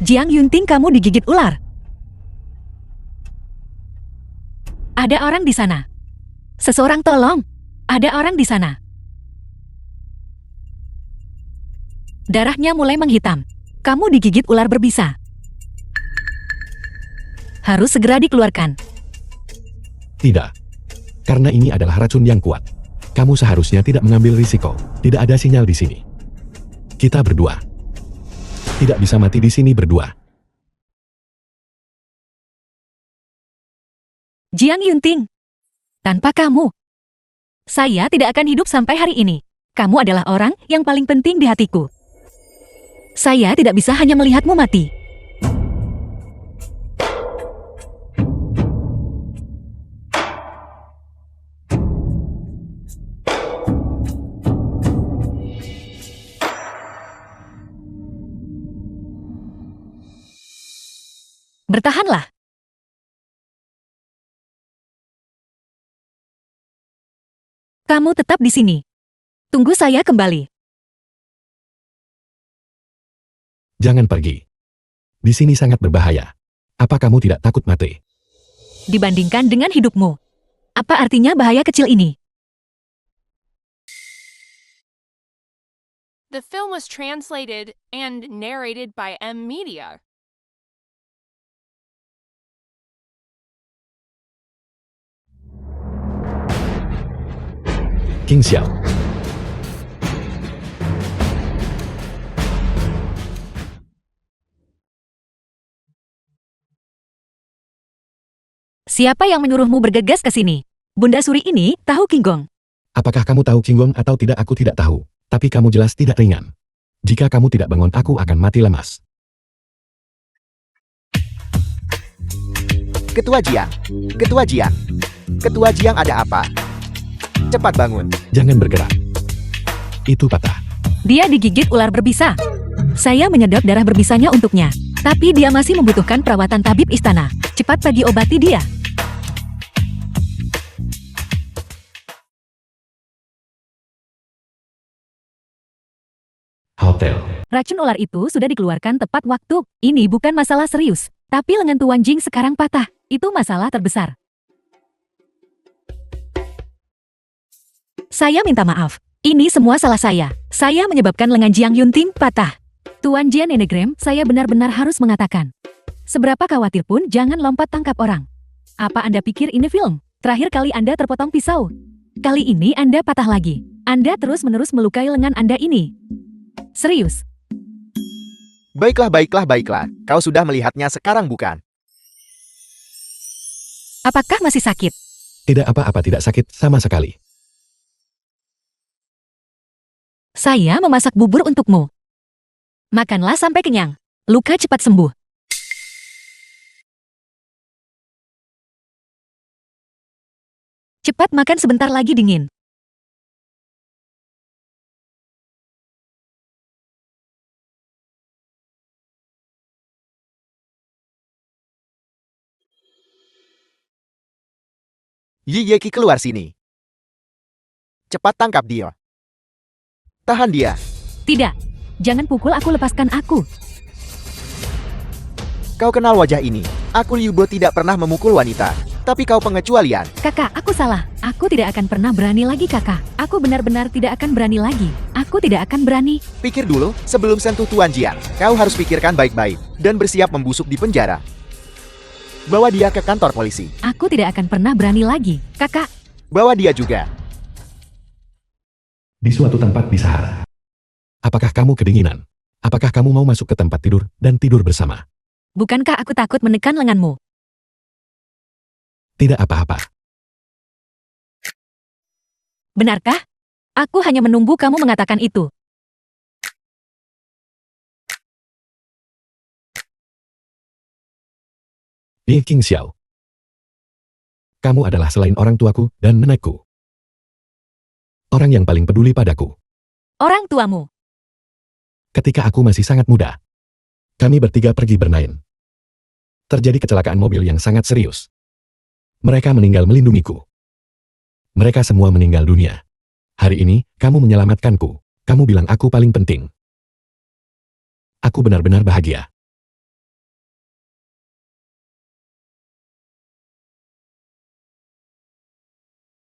Speaker 1: Jiang Yunting, kamu digigit ular. Ada orang di sana. Seseorang tolong. Ada orang di sana. Darahnya mulai menghitam. Kamu digigit ular berbisa. Harus segera dikeluarkan.
Speaker 3: Tidak. Karena ini adalah racun yang kuat. Kamu seharusnya tidak mengambil risiko. Tidak ada sinyal di sini. Kita berdua tidak bisa mati di sini berdua.
Speaker 1: Jiang Yunting, tanpa kamu, saya tidak akan hidup sampai hari ini. Kamu adalah orang yang paling penting di hatiku. Saya tidak bisa hanya melihatmu mati. Bertahanlah. Kamu tetap di sini. Tunggu saya kembali.
Speaker 3: Jangan pergi. Di sini sangat berbahaya. Apa kamu tidak takut mati?
Speaker 1: Dibandingkan dengan hidupmu. Apa artinya bahaya kecil ini?
Speaker 4: The film was translated and narrated by M Media.
Speaker 3: Qingxiao.
Speaker 1: Siapa yang menyuruhmu bergegas ke sini? Bunda Suri ini tahu Qinggong.
Speaker 3: Apakah kamu tahu Qinggong atau tidak? Aku tidak tahu. Tapi kamu jelas tidak ringan. Jika kamu tidak bangun, aku akan mati lemas.
Speaker 2: Ketua Jiang. Ketua Jiang. Ketua Jiang, ada apa? Cepat bangun.
Speaker 3: Jangan bergerak. Itu patah.
Speaker 1: Dia digigit ular berbisa. Saya menyedot darah berbisanya untuknya. Tapi dia masih membutuhkan perawatan tabib istana. Cepat pergi obati dia.
Speaker 3: Hotel.
Speaker 1: Racun ular itu sudah dikeluarkan tepat waktu. Ini bukan masalah serius. Tapi lengan Tuan Jing sekarang patah. Itu masalah terbesar. Saya minta maaf. Ini semua salah saya. Saya menyebabkan lengan Jiang Yunting patah. Tuan Jian Enegram, saya benar-benar harus mengatakan. Seberapa khawatir pun jangan lompat tangkap orang. Apa Anda pikir ini film? Terakhir kali Anda terpotong pisau. Kali ini Anda patah lagi. Anda terus-menerus melukai lengan Anda ini. Serius.
Speaker 2: Baiklah, baiklah, baiklah. Kau sudah melihatnya sekarang bukan?
Speaker 1: Apakah masih sakit?
Speaker 3: Tidak apa-apa, tidak sakit sama sekali.
Speaker 1: Saya memasak bubur untukmu. Makanlah sampai kenyang. Luka cepat sembuh. Cepat makan, sebentar lagi dingin.
Speaker 2: Yi Yeki, keluar sini. Cepat tangkap dia. Tahan dia.
Speaker 1: Tidak. Jangan pukul aku, lepaskan aku.
Speaker 2: Kau kenal wajah ini. Aku Liu Bo tidak pernah memukul wanita. Tapi kau pengecualian.
Speaker 1: Kakak, aku salah. Aku tidak akan pernah berani lagi, kakak. Aku benar-benar tidak akan berani lagi. Aku tidak akan berani.
Speaker 2: Pikir dulu, sebelum sentuh Tuan Jian. Kau harus pikirkan baik-baik. Dan bersiap membusuk di penjara. Bawa dia ke kantor polisi.
Speaker 1: Aku tidak akan pernah berani lagi. Kakak,
Speaker 2: Bawa dia juga.
Speaker 3: Di suatu tempat di Sahara. Apakah kamu kedinginan? Apakah kamu mau masuk ke tempat tidur dan tidur bersama?
Speaker 1: bukankah aku takut menekan lenganmu?
Speaker 3: Tidak apa-apa.
Speaker 1: Benarkah? Aku hanya menunggu kamu mengatakan itu.
Speaker 3: Ye King Xiao. Kamu adalah selain orang tuaku dan nenekku. Orang yang paling peduli padaku.
Speaker 1: Orang tuamu.
Speaker 3: Ketika aku masih sangat muda, kami bertiga pergi bermain. Terjadi kecelakaan mobil yang sangat serius. Mereka meninggal melindungiku. Mereka semua meninggal dunia. Hari ini, kamu menyelamatkanku. Kamu bilang aku paling penting. Aku benar-benar bahagia.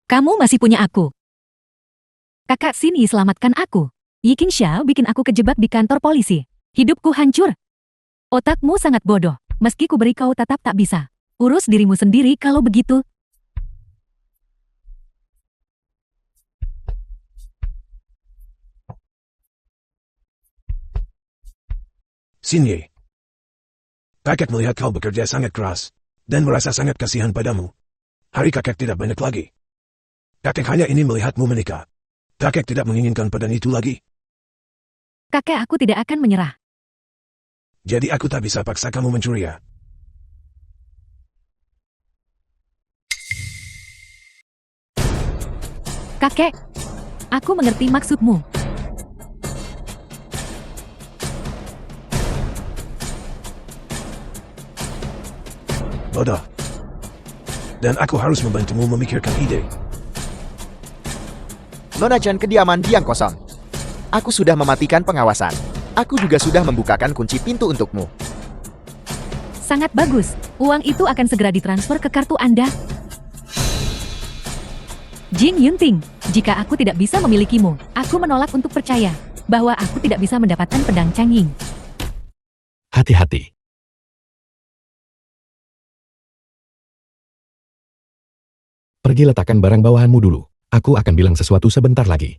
Speaker 1: Kamu masih punya aku. Kakak, sini selamatkan aku. Yi King Xiao bikin aku kejebak di kantor polisi. Hidupku hancur. Otakmu sangat bodoh. Meski ku beri kau tetap tak bisa. Urus dirimu sendiri kalau begitu.
Speaker 6: Sinye. Kakek melihat kau bekerja sangat keras, dan merasa sangat kasihan padamu. Hari kakek tidak banyak lagi. Kakek hanya ingin melihatmu menikah. Kakek tidak menginginkan padan itu lagi.
Speaker 1: Kakek, aku tidak akan menyerah.
Speaker 6: Jadi aku tak bisa paksa kamu mencuri ya.
Speaker 1: Kakek, aku mengerti maksudmu.
Speaker 6: Bodoh. Dan aku harus membantumu memikirkan ide.
Speaker 2: Nona Chen, kediaman Diang kosong. Aku sudah mematikan pengawasan. Aku juga sudah membukakan kunci pintu untukmu.
Speaker 1: Sangat bagus. Uang itu akan segera ditransfer ke kartu Anda. Jing Yunting, jika aku tidak bisa memilikimu, aku menolak untuk percaya bahwa aku tidak bisa mendapatkan pedang Changying.
Speaker 3: Hati-hati. Pergi letakkan barang bawahanmu dulu. Aku akan bilang sesuatu sebentar lagi.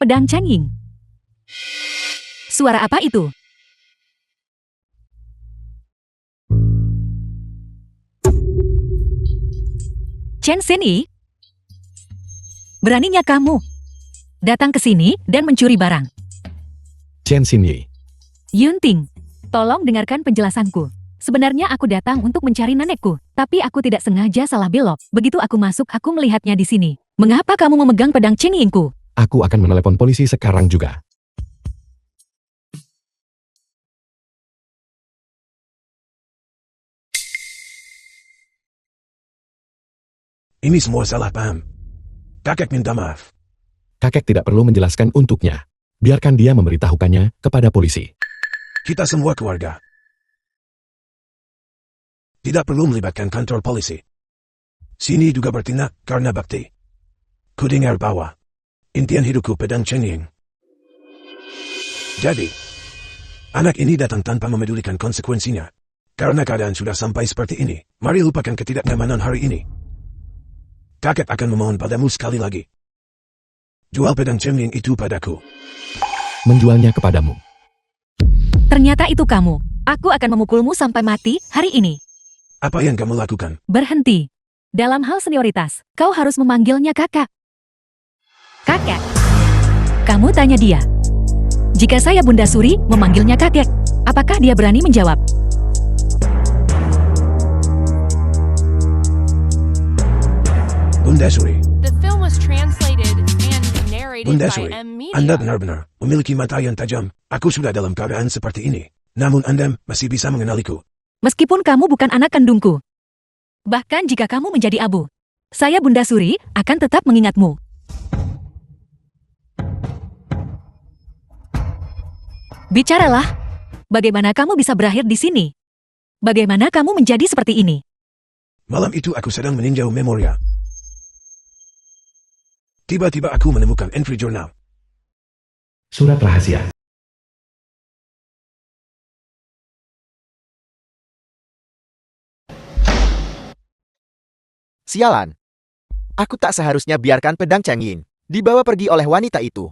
Speaker 1: Pedang Changying. Suara apa itu? Chen Xinyi? Beraninya kamu datang ke sini dan mencuri barang.
Speaker 3: Chen Xinyi,
Speaker 1: Yunting, tolong dengarkan penjelasanku. Sebenarnya aku datang untuk mencari nenekku, tapi aku tidak sengaja salah belok. Begitu aku masuk, aku melihatnya di sini. Mengapa kamu memegang pedang Chen Yingku?
Speaker 3: aku akan menelepon polisi sekarang juga.
Speaker 6: Ini semua salah paham. Kakek minta maaf.
Speaker 3: Kakek tidak perlu menjelaskan untuknya. Biarkan dia memberitahukannya kepada polisi.
Speaker 6: Kita semua keluarga. Tidak perlu melibatkan kantor polisi. Sini juga bertindak karena bakti. Ku dengar bahwa impian hidupku pedang Chen Ying. Jadi, anak ini datang tanpa memedulikan konsekuensinya. Karena keadaan sudah sampai seperti ini, mari lupakan ketidaknyamanan hari ini. Kakek akan memohon padamu sekali lagi. Jual pedang Chen Ying itu padaku.
Speaker 3: Menjualnya kepadamu.
Speaker 1: Ternyata itu kamu. Aku akan memukulmu sampai mati hari ini.
Speaker 6: Apa yang kamu lakukan?
Speaker 1: Berhenti. Dalam hal senioritas, kau harus memanggilnya kakak. Kakek. Kamu tanya dia. Jika saya Bunda Suri memanggilnya kakek, apakah dia berani menjawab?
Speaker 6: Bunda Suri,
Speaker 4: The film was translated and narrated
Speaker 6: Bunda
Speaker 4: by
Speaker 6: Suri,
Speaker 4: M Media.
Speaker 6: Anda benar-benar memiliki mata yang tajam. Aku sudah dalam keadaan seperti ini. Namun Anda masih bisa mengenaliku.
Speaker 1: Meskipun kamu bukan anak kandungku. Bahkan jika kamu menjadi abu, saya Bunda Suri akan tetap mengingatmu. Bicaralah. Bagaimana kamu bisa berakhir di sini? Bagaimana kamu menjadi seperti ini?
Speaker 6: Malam itu aku sedang meninjau Memoria. Tiba-tiba aku menemukan entry jurnal.
Speaker 3: Surat rahasia.
Speaker 2: Sialan. Aku tak seharusnya biarkan pedang Cheng Ying dibawa pergi oleh wanita itu.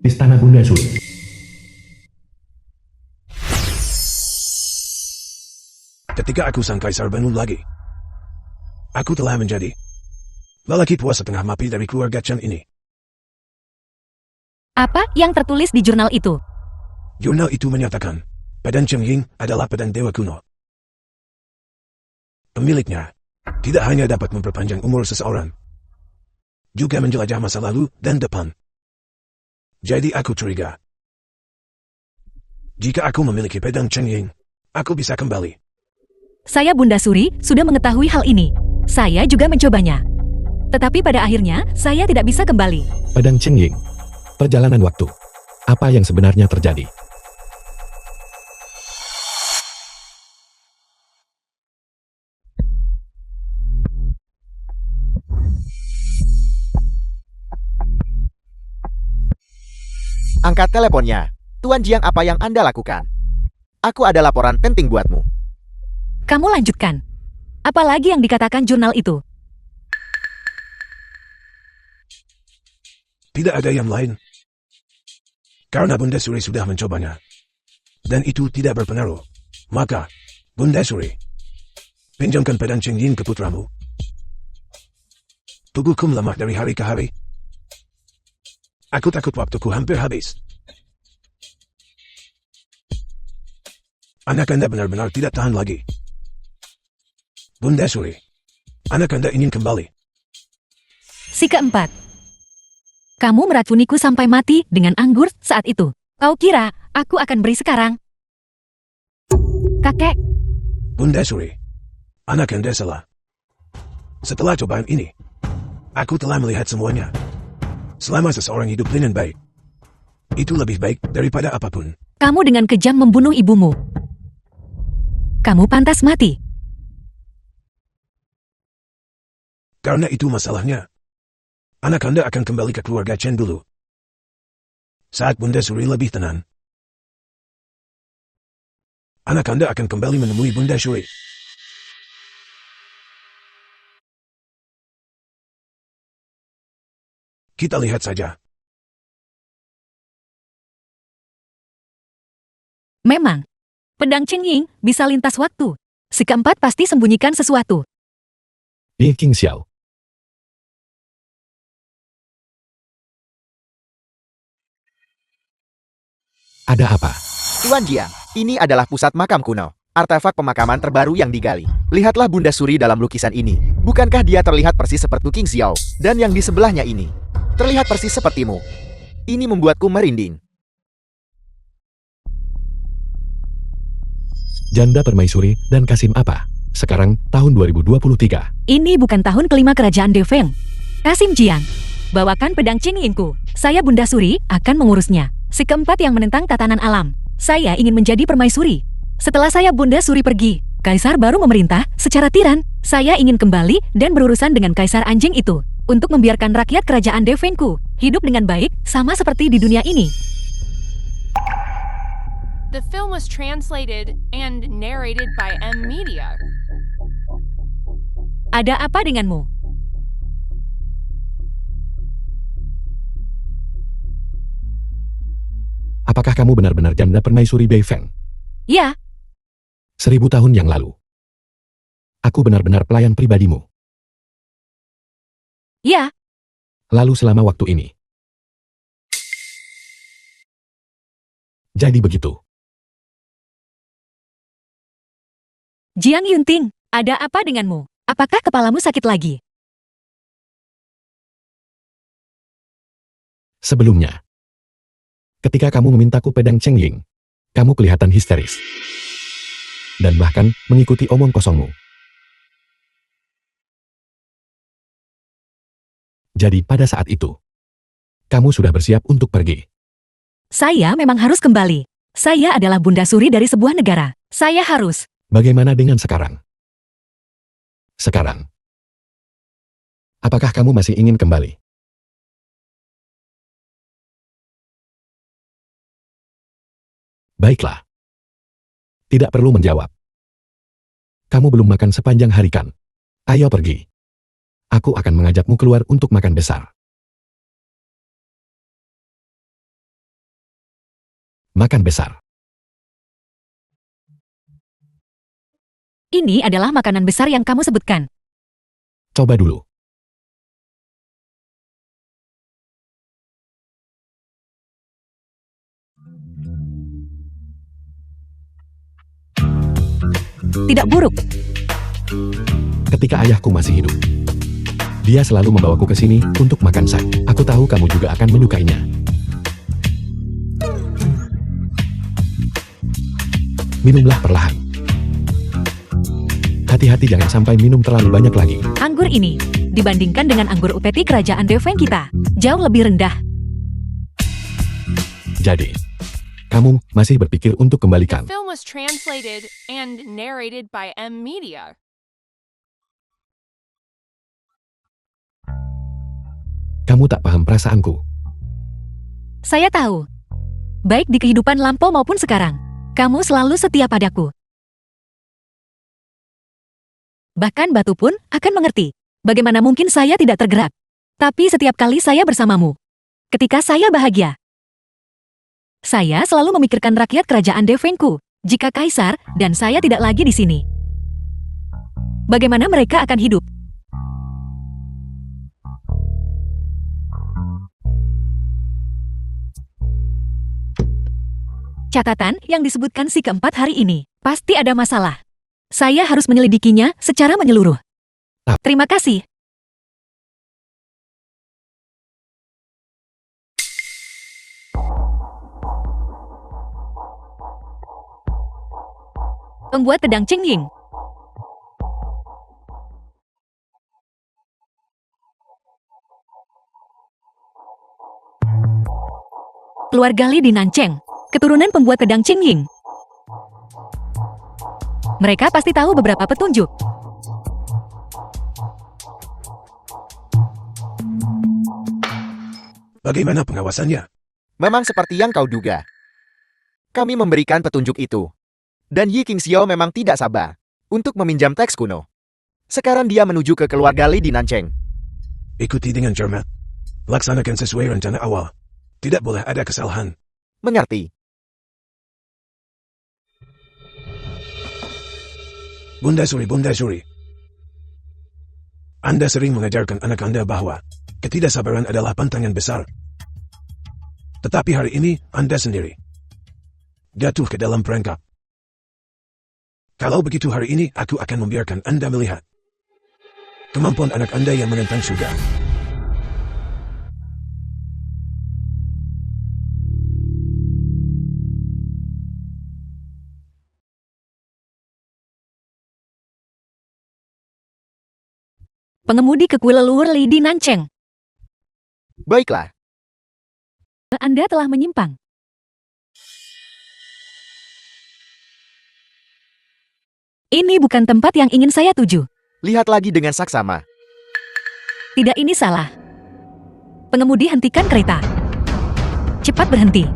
Speaker 3: Istana Bunda Suri.
Speaker 6: Ketika aku sang kaisar bangun lagi, aku telah menjadi lelaki tua setengah mati dari keluarga Chen ini.
Speaker 1: Apa yang tertulis di jurnal itu?
Speaker 6: Jurnal itu menyatakan, pedang Chen Ying adalah pedang dewa kuno. Pemiliknya tidak hanya dapat memperpanjang umur seseorang, juga menjelajah masa lalu dan depan. Jadi aku curiga. Jika aku memiliki pedang Chen Ying, aku bisa kembali.
Speaker 1: Saya Bunda Suri sudah mengetahui hal ini. Saya juga mencobanya. Tetapi pada akhirnya, saya tidak bisa kembali.
Speaker 3: Pedang Chen Ying. Perjalanan waktu. Apa yang sebenarnya terjadi?
Speaker 2: Angkat teleponnya. Tuan Jiang, apa yang Anda lakukan? Aku ada laporan penting buatmu.
Speaker 1: Kamu lanjutkan. Apalagi yang dikatakan jurnal itu?
Speaker 6: Tidak ada yang lain. Karena Bunda Suri sudah mencobanya. Dan itu tidak berpengaruh. Maka, Bunda Suri, pinjamkan pedang Chen Ying ke putramu. Tubuhku melemah dari hari ke hari. Aku takut waktuku hampir habis. Anak Anda benar-benar tidak tahan lagi. Bunda Suri, anak Anda ingin kembali.
Speaker 1: Si keempat. Kamu meracuniku sampai mati dengan anggur saat itu. Kau kira aku akan beri sekarang? Kakek,
Speaker 6: Bunda Suri, anak Anda salah. Setelah cobaan ini, aku telah melihat semuanya. Selama seseorang hidup dengan baik, itu lebih baik daripada apapun.
Speaker 1: kamu dengan kejam membunuh ibumu. Kamu pantas mati.
Speaker 6: Karena itu masalahnya. Anak Anda akan kembali ke keluarga Chen dulu. Saat Bunda Suri lebih tenang, anak Anda akan kembali menemui Bunda Suri. Kita lihat saja.
Speaker 1: Memang, pedang Cheng Ying bisa lintas waktu. Si keempat pasti sembunyikan sesuatu.
Speaker 3: Ye King Xiao. Ada apa?
Speaker 2: Tuan Jiang, ini adalah pusat makam kuno. Artefak pemakaman terbaru yang digali. Lihatlah Bunda Suri dalam lukisan ini. Bukankah dia terlihat persis seperti King Xiao? Dan yang di sebelahnya ini, terlihat persis sepertimu. Ini membuatku merinding.
Speaker 3: Janda Permaisuri dan Kasim apa? Sekarang tahun 2023.
Speaker 1: Ini bukan tahun kelima kerajaan Defeng. Kasim Jiang, bawakan pedang Cheng Yingku. Saya Bunda Suri akan mengurusnya. Si keempat yang menentang tatanan alam. Saya ingin menjadi permaisuri. Setelah saya Bunda Suri pergi, Kaisar baru memerintah secara tiran. Saya ingin kembali dan berurusan dengan Kaisar Anjing itu. Untuk membiarkan rakyat kerajaan Defengku hidup dengan baik sama seperti di dunia ini.
Speaker 4: The film was translated and narrated by M Media.
Speaker 1: Ada apa denganmu?
Speaker 3: Apakah kamu benar-benar janda Permaisuri Beifeng?
Speaker 1: Ya,
Speaker 3: 1000 tahun yang lalu. Aku benar-benar pelayan pribadimu.
Speaker 1: ya.
Speaker 3: Lalu selama waktu ini. Jadi begitu.
Speaker 1: Jiang Yunting, ada apa denganmu? Apakah kepalamu sakit lagi?
Speaker 3: Sebelumnya, ketika kamu memintaku pedang Cheng Ying, kamu kelihatan histeris. Dan bahkan mengikuti omong kosongmu. Jadi pada saat itu, kamu sudah bersiap untuk pergi.
Speaker 1: Saya memang harus kembali. Saya adalah Bunda Suri dari sebuah negara. Saya harus.
Speaker 3: Bagaimana dengan sekarang? Sekarang, apakah kamu masih ingin kembali? Baiklah. Tidak perlu menjawab. Kamu belum makan sepanjang hari kan? Ayo pergi. Aku akan mengajakmu keluar untuk makan besar. Makan besar.
Speaker 1: Ini adalah makanan besar yang kamu sebutkan.
Speaker 3: Coba dulu.
Speaker 1: Tidak buruk.
Speaker 3: Ketika ayahku masih hidup, dia selalu membawaku ke sini untuk makan sak. Aku tahu kamu juga akan menyukainya. Minumlah perlahan. Hati-hati jangan sampai minum terlalu banyak lagi.
Speaker 1: Anggur ini, dibandingkan dengan anggur upeti kerajaan Defeng kita, jauh lebih rendah.
Speaker 3: Jadi, kamu masih berpikir untuk
Speaker 4: The
Speaker 3: kembalikan.
Speaker 4: film was translated and narrated by M Media.
Speaker 3: Kamu tak paham perasaanku.
Speaker 1: Saya tahu. Baik di kehidupan lampau maupun sekarang, kamu selalu setia padaku. Bahkan batu pun akan mengerti. Bagaimana mungkin saya tidak tergerak? Tapi setiap kali saya bersamamu, ketika saya bahagia, saya selalu memikirkan rakyat kerajaan Defengku. Jika Kaisar dan saya tidak lagi di sini, bagaimana mereka akan hidup? Catatan yang disebutkan si keempat hari ini, pasti ada masalah. Saya harus menyelidikinya secara menyeluruh. Terima kasih. Pembuat pedang Cheng Ying. Keluarga Li di Nancheng, keturunan pembuat pedang Cheng Ying. Mereka pasti tahu beberapa petunjuk.
Speaker 6: Bagaimana pengawasannya?
Speaker 2: Memang seperti yang kau duga. Kami memberikan petunjuk itu. Dan Yi King Xiao memang tidak sabar untuk meminjam teks kuno. Sekarang dia menuju ke keluarga Li di Nancheng.
Speaker 6: Ikuti dengan cermat. Laksanakan sesuai rencana awal. Tidak boleh ada kesalahan.
Speaker 2: Mengerti.
Speaker 6: Bunda Suri. Anda sering mengajarkan anak Anda bahwa ketidaksabaran adalah pantangan besar. Tetapi hari ini, Anda sendiri jatuh ke dalam perangkap. Kalau begitu hari ini, aku akan membiarkan Anda melihat kemampuan anak Anda yang menentang surga.
Speaker 1: Pengemudi ke kuil leluhur Lady Nancheng.
Speaker 2: Baiklah.
Speaker 1: Anda telah menyimpang. Ini bukan tempat yang ingin saya tuju.
Speaker 2: Lihat lagi dengan saksama.
Speaker 1: Tidak, ini salah. Pengemudi, hentikan kereta. Cepat berhenti.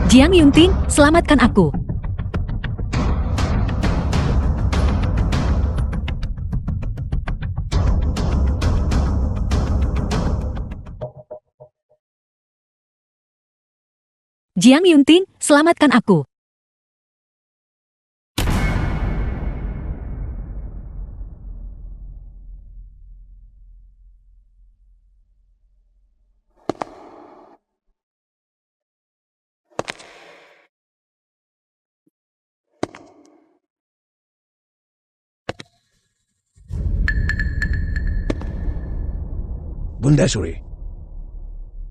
Speaker 1: Jiang Yunting, selamatkan aku. Jiang Yunting, selamatkan aku.
Speaker 6: Bunda Suri,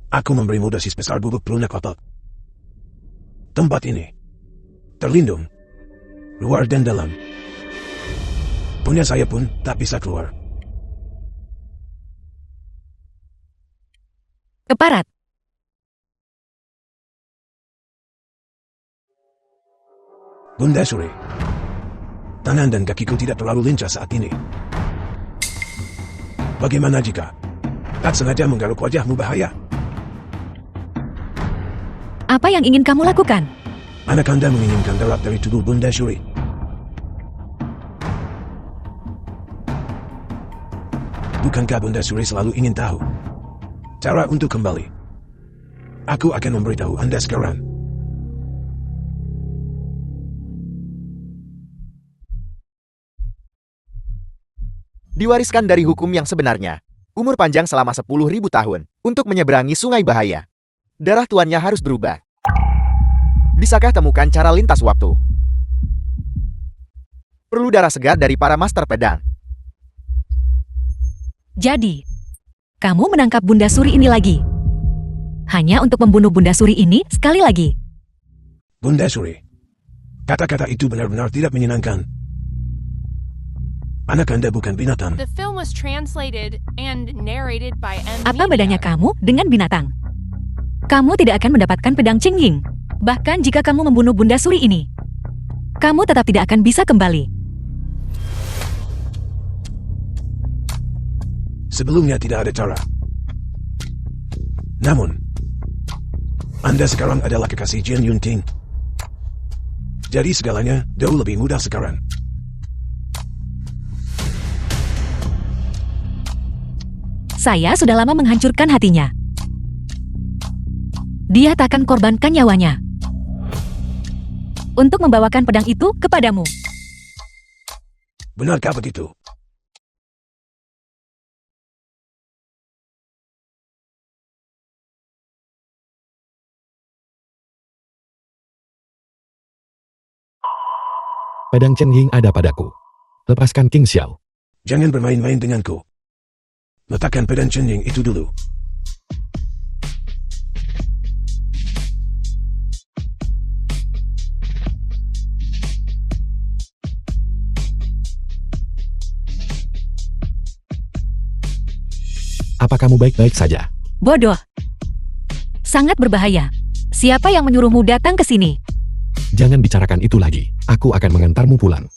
Speaker 6: aku memberimu dosis besar bubuk pelunak otak. Tempat ini terlindung, luar dan dalam. Punya saya pun tak bisa keluar.
Speaker 1: Keparat.
Speaker 6: Bunda Suri, tangan dan kakiku tidak terlalu lincah saat ini. Bagaimana jika tak sengaja menggaruk wajahmu bahaya?
Speaker 1: Apa yang ingin kamu lakukan?
Speaker 6: Anak Anda menginginkan darah dari tubuh Bunda Suri. Bukankah Bunda Suri selalu ingin tahu cara untuk kembali? Aku akan memberitahu Anda sekarang.
Speaker 2: Diwariskan dari hukum yang sebenarnya. Umur panjang selama 10.000 tahun untuk menyeberangi sungai bahaya. Darah tuannya harus berubah. Bisakah temukan cara lintas waktu? Perlu darah segar dari para master pedang.
Speaker 1: Jadi, kamu menangkap Bunda Suri ini lagi. Hanya untuk membunuh Bunda Suri ini sekali lagi.
Speaker 6: Bunda Suri, kata-kata itu benar-benar tidak menyenangkan. Anak Anda bukan binatang.
Speaker 4: The film was translated and narrated by M.
Speaker 1: Apa bedanya kamu dengan binatang? Kamu tidak akan mendapatkan pedang Qingying. Bahkan jika kamu membunuh Bunda Suri ini, kamu tetap tidak akan bisa kembali.
Speaker 6: Sebelumnya tidak ada cara. Namun, Anda sekarang adalah kekasih Jian Yunting. Jadi segalanya jauh lebih mudah sekarang.
Speaker 1: Saya sudah lama menghancurkan hatinya. Dia takkan korbankan nyawanya untuk membawakan pedang itu kepadamu.
Speaker 6: Benarkah begitu?
Speaker 3: Pedang Chen Ying ada padaku. Lepaskan King Xiao.
Speaker 6: Jangan bermain-main denganku. Letakkan pedang Chen Ying itu dulu.
Speaker 3: Apa kamu baik-baik saja?
Speaker 1: Bodoh. Sangat berbahaya. Siapa yang menyuruhmu datang ke sini?
Speaker 3: Jangan bicarakan itu lagi. Aku akan mengantarmu pulang.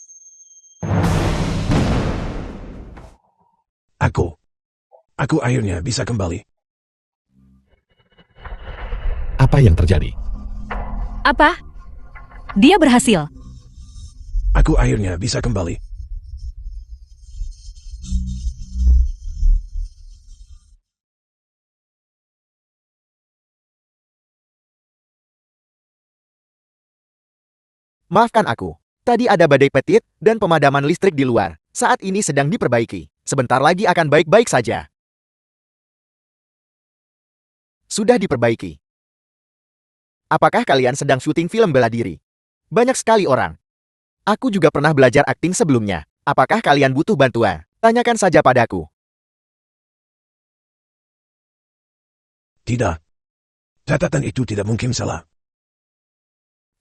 Speaker 6: Aku akhirnya bisa kembali.
Speaker 3: Apa yang terjadi?
Speaker 1: Apa? Dia berhasil.
Speaker 6: Aku akhirnya bisa kembali.
Speaker 2: Maafkan aku. Tadi ada badai petir dan pemadaman listrik di luar. Saat ini sedang diperbaiki. Sebentar lagi akan baik-baik saja. Sudah diperbaiki. Apakah kalian sedang syuting film bela diri? Banyak sekali orang. Aku juga pernah belajar akting sebelumnya. Apakah kalian butuh bantuan? Tanyakan saja padaku.
Speaker 6: Tidak. Catatan itu tidak mungkin salah.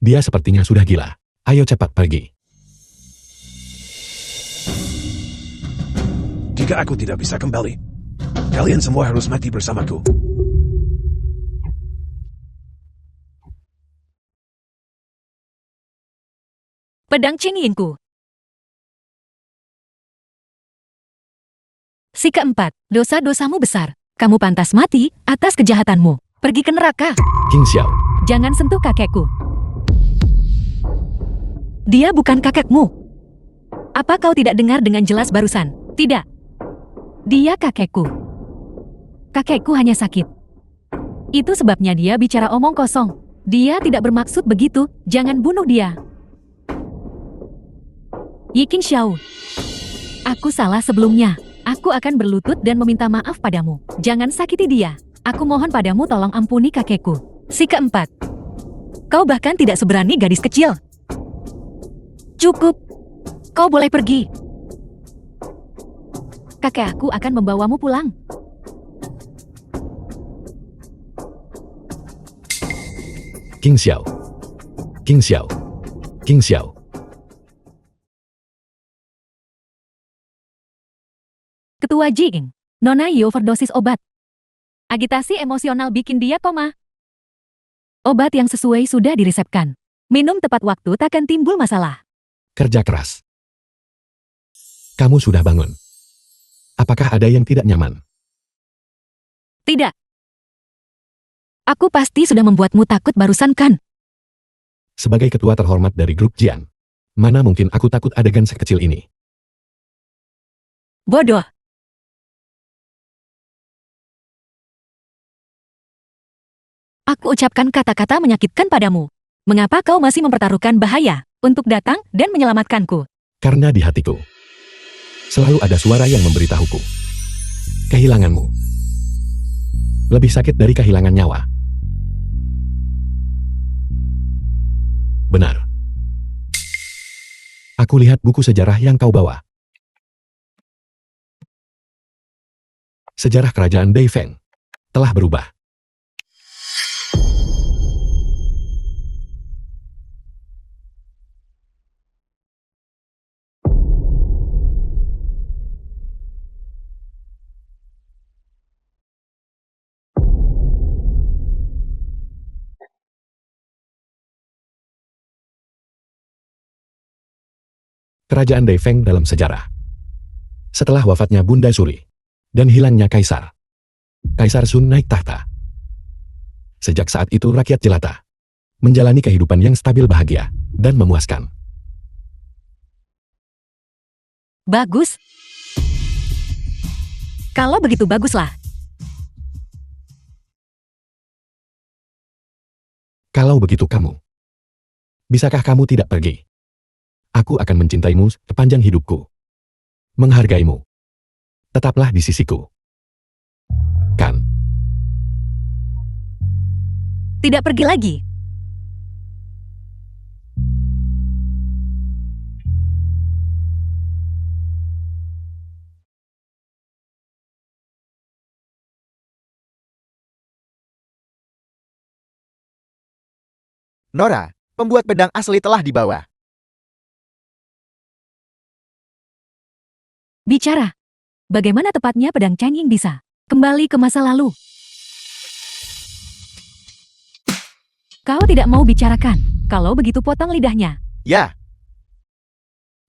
Speaker 3: Dia sepertinya sudah gila. Ayo cepat pergi.
Speaker 6: Jika aku tidak bisa kembali, kalian semua harus mati bersamaku.
Speaker 1: Pedang Chingyingku. Si keempat, dosa-dosamu besar. Kamu pantas mati atas kejahatanmu. Pergi ke neraka.
Speaker 3: King Xiao,
Speaker 1: Jangan sentuh kakekku. Dia bukan kakekmu. Apa kau tidak dengar dengan jelas barusan? Tidak. Dia kakekku. Kakekku hanya sakit. Itu sebabnya dia bicara omong kosong. Dia tidak bermaksud begitu. Jangan bunuh dia. Yi King Xiao. Aku salah sebelumnya. Aku akan berlutut dan meminta maaf padamu. Jangan sakiti dia. Aku mohon padamu tolong ampuni kakekku. Si keempat. Kau bahkan tidak seberani gadis kecil. Cukup. Kau boleh pergi. Kakek aku akan membawamu pulang.
Speaker 3: King Xiao, King Xiao, King Xiao.
Speaker 1: Ketua Jing. Nona Yi overdosis obat. Agitasi emosional bikin dia koma. Obat yang sesuai sudah diresepkan. Minum tepat waktu takkan timbul masalah.
Speaker 3: Kerja keras. Kamu sudah bangun. Apakah ada yang tidak nyaman?
Speaker 1: Tidak. Aku pasti sudah membuatmu takut barusan kan?
Speaker 3: Sebagai ketua terhormat dari grup Jian, mana mungkin aku takut adegan sekecil ini?
Speaker 1: Bodoh. Aku ucapkan kata-kata menyakitkan padamu. Mengapa kau masih mempertaruhkan bahaya untuk datang dan menyelamatkanku?
Speaker 3: Karena di hatiku, selalu ada suara yang memberitahuku. Kehilanganmu lebih sakit dari kehilangan nyawa. Benar. Aku lihat buku sejarah yang kau bawa. Sejarah kerajaan Dai Feng telah berubah. Kerajaan Dai Feng dalam sejarah. Setelah wafatnya Bunda Suri dan hilangnya Kaisar Sun naik tahta. Sejak saat itu rakyat jelata menjalani kehidupan yang stabil, bahagia, dan memuaskan.
Speaker 1: Bagus. Kalau begitu baguslah.
Speaker 3: Kalau begitu bisakah kamu tidak pergi? Aku akan mencintaimu sepanjang hidupku. Menghargaimu. Tetaplah di sisiku. Kan?
Speaker 1: Tidak pergi lagi.
Speaker 2: Nora, pembuat pedang asli telah dibawa.
Speaker 1: Bicara. Bagaimana tepatnya pedang Chingying bisa kembali ke masa lalu? Kau tidak mau bicarakan. Kalau begitu potong lidahnya.
Speaker 2: Ya.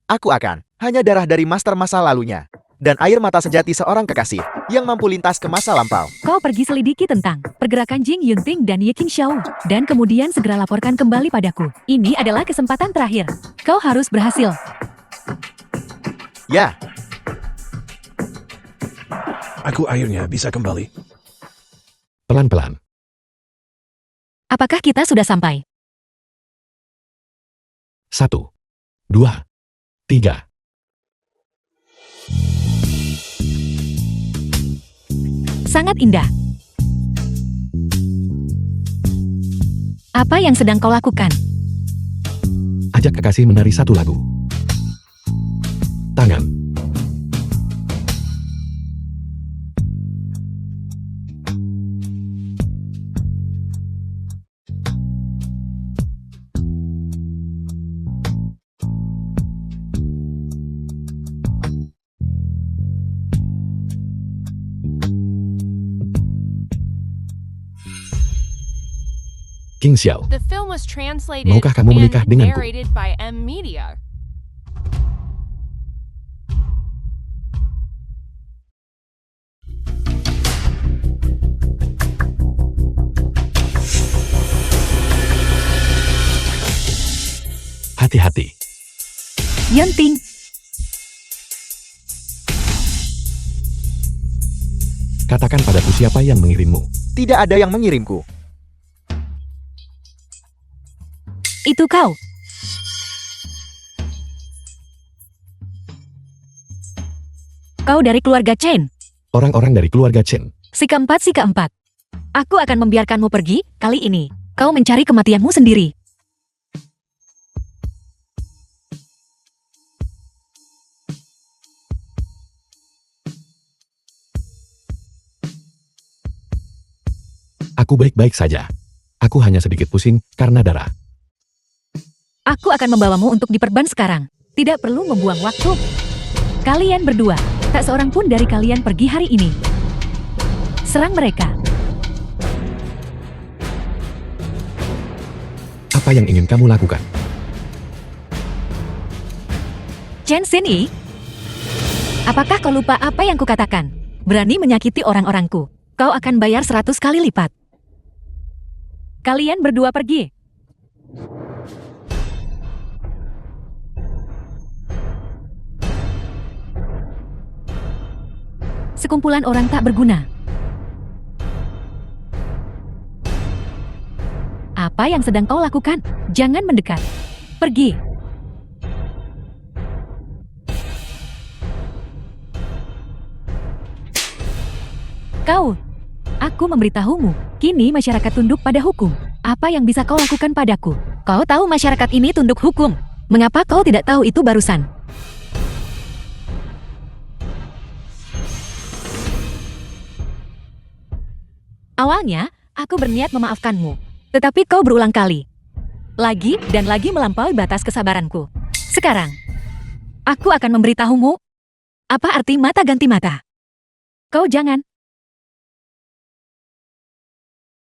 Speaker 2: Aku akan. Hanya darah dari master masa lalunya. dan air mata sejati seorang kekasih yang mampu lintas ke masa lampau.
Speaker 1: Kau pergi selidiki tentang pergerakan Jing Yunting dan Ye Qingxiao, dan kemudian segera laporkan kembali padaku. Ini adalah kesempatan terakhir. Kau harus berhasil.
Speaker 2: Ya,
Speaker 6: Aku akhirnya bisa kembali.
Speaker 3: Pelan-pelan.
Speaker 1: Apakah kita sudah sampai?
Speaker 3: 1, 2, 3.
Speaker 1: Sangat indah. Apa yang sedang kau lakukan?
Speaker 3: Ajak kekasih menari satu lagu. Tangan. Qingxiao,
Speaker 4: The film was translated
Speaker 3: Maukah kamu menikah
Speaker 4: and
Speaker 3: denganku?
Speaker 4: narrated by M Media.
Speaker 3: hati-hati.
Speaker 1: Yunting,
Speaker 3: Katakan padaku siapa yang mengirimmu.
Speaker 2: tidak ada yang mengirimku.
Speaker 1: itu kau. Kau dari keluarga Chen.
Speaker 3: Orang-orang dari keluarga Chen.
Speaker 1: Si keempat. Aku akan membiarkanmu pergi, kali ini. Kau mencari kematianmu sendiri.
Speaker 3: Aku baik-baik saja. Aku hanya sedikit pusing karena darah.
Speaker 1: Aku akan membawamu untuk diperban sekarang. Tidak perlu membuang waktu. Kalian berdua, tak seorang pun dari kalian pergi hari ini. Serang mereka.
Speaker 3: Apa yang ingin kamu lakukan?
Speaker 1: Chen Xinyi, apakah kau lupa apa yang kukatakan? Berani menyakiti orang-orangku, kau akan bayar 100 kali lipat. Kalian berdua pergi. Sekumpulan orang tak berguna. Apa yang sedang kau lakukan? Jangan mendekat. Pergi. Kau. Aku memberitahumu, kini masyarakat tunduk pada hukum. Apa yang bisa kau lakukan padaku? Kau tahu masyarakat ini tunduk hukum. Mengapa kau tidak tahu itu barusan? Awalnya, aku berniat memaafkanmu. Tetapi kau berulang kali. Lagi dan lagi melampaui batas kesabaranku. Sekarang, aku akan memberitahumu apa arti mata ganti mata. Kau jangan.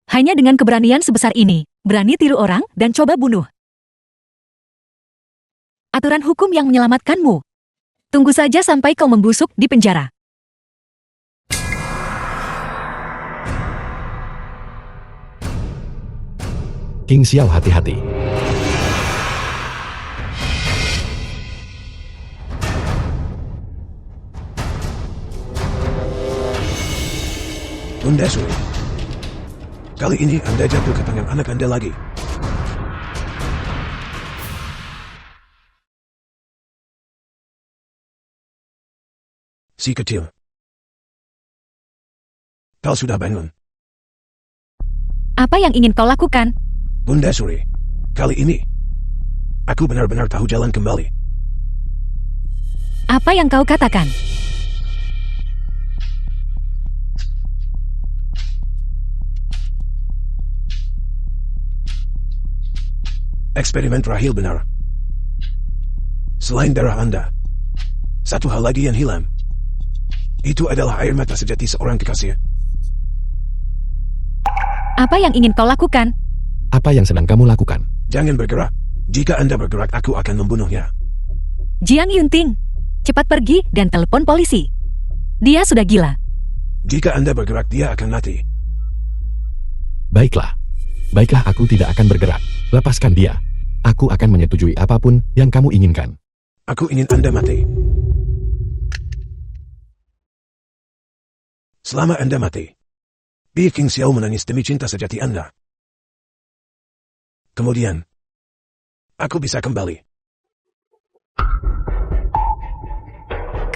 Speaker 1: Hanya dengan keberanian sebesar ini, berani tiru orang dan coba bunuh. Aturan hukum yang menyelamatkanmu. Tunggu saja sampai kau membusuk di penjara.
Speaker 3: Qingxiao, hati-hati.
Speaker 6: Bunda Suri. Kali ini Anda jatuh ke tangan anak Anda lagi. Si kecil. Kau sudah bangun.
Speaker 1: Apa yang ingin kau lakukan?
Speaker 6: Bunda Suri. Kali ini, aku benar-benar tahu jalan kembali.
Speaker 1: Apa yang kau katakan?
Speaker 6: Eksperimen terakhir benar. Selain darah Anda, satu hal lagi yang hilang. Itu adalah air mata sejati seorang kekasih.
Speaker 1: Apa yang ingin kau lakukan?
Speaker 3: Apa yang sedang kamu lakukan?
Speaker 6: Jangan bergerak. Jika Anda bergerak, aku akan membunuhnya.
Speaker 1: Jiang Yunting, cepat pergi dan telepon polisi. Dia sudah gila.
Speaker 6: Jika Anda bergerak, dia akan mati.
Speaker 3: Baiklah. Baiklah, aku tidak akan bergerak. Lepaskan dia. Aku akan menyetujui apapun yang kamu inginkan.
Speaker 6: Aku ingin Anda mati. Selama Anda mati, biar King Xiao menangis demi cinta sejati Anda. Kemudian, aku bisa kembali.